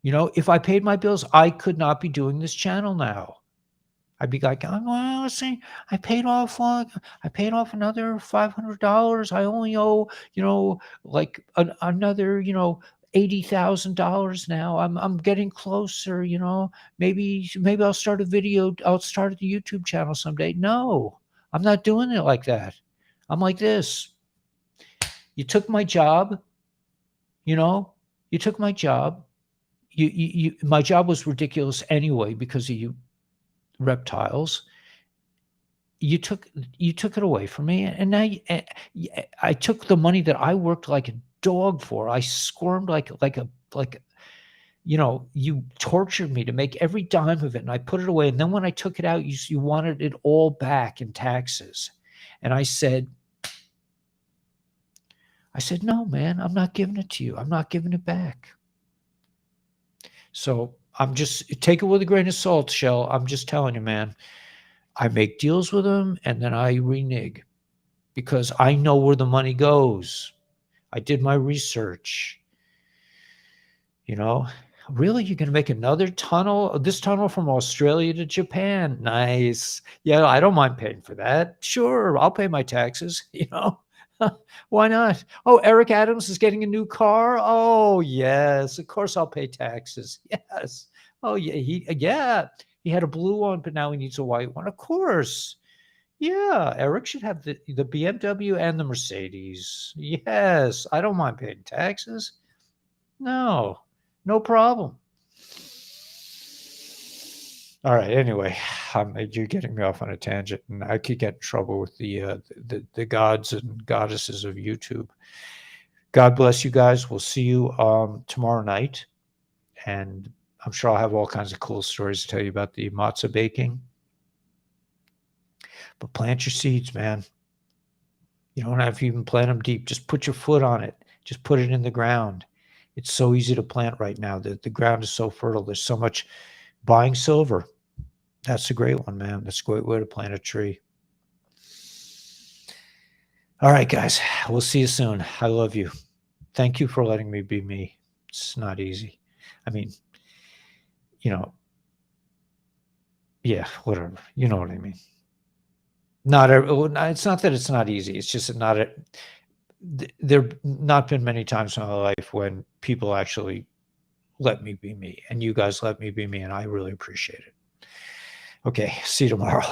If I paid my bills, I could not be doing this channel now. I'd be like, oh, well, let's see, I paid off another $500. I only owe, like another, $80,000 now. I'm getting closer, maybe I'll start a YouTube channel someday. No, I'm not doing it like that. I'm like this. You took my job, you took my job. My job was ridiculous anyway because of you reptiles. You took it away from me, and now I took the money that I worked like a dog for. I squirmed like you tortured me to make every dime of it, and I put it away. And then when I took it out, you wanted it all back in taxes, and I said, no, man, I'm not giving it to you. I'm not giving it back. So I'm just, take it with a grain of salt, Shell. I'm just telling you, man. I make deals with them and then I renege because I know where the money goes. I did my research. Really, you're going to make another tunnel? This tunnel from Australia to Japan? Nice. Yeah, I don't mind paying for that. Sure, I'll pay my taxes. Why not? Oh, Eric Adams is getting a new car. Oh, yes. Of course, I'll pay taxes. Yes. Oh, yeah. He had a blue one, but now he needs a white one. Of course. Yeah, Eric should have the BMW and the Mercedes. Yes, I don't mind paying taxes. No problem. All right. Anyway, you're getting me off on a tangent, and I could get in trouble with the gods and goddesses of YouTube. God bless you guys. We'll see you tomorrow night, and I'm sure I'll have all kinds of cool stories to tell you about the matzah baking. But plant your seeds, man. You don't have to even plant them deep. Just put your foot on it. Just put it in the ground. It's so easy to plant right now. The ground is so fertile. There's so much. Buying silver. That's a great one, man. That's a great way to plant a tree. All right, guys. We'll see you soon. I love you. Thank you for letting me be me. It's not easy. I mean, yeah, whatever. You know what I mean. It's not that it's not easy. It's just that there've not been many times in my life when people actually let me be me, and you guys let me be me, and I really appreciate it. Okay, see you tomorrow.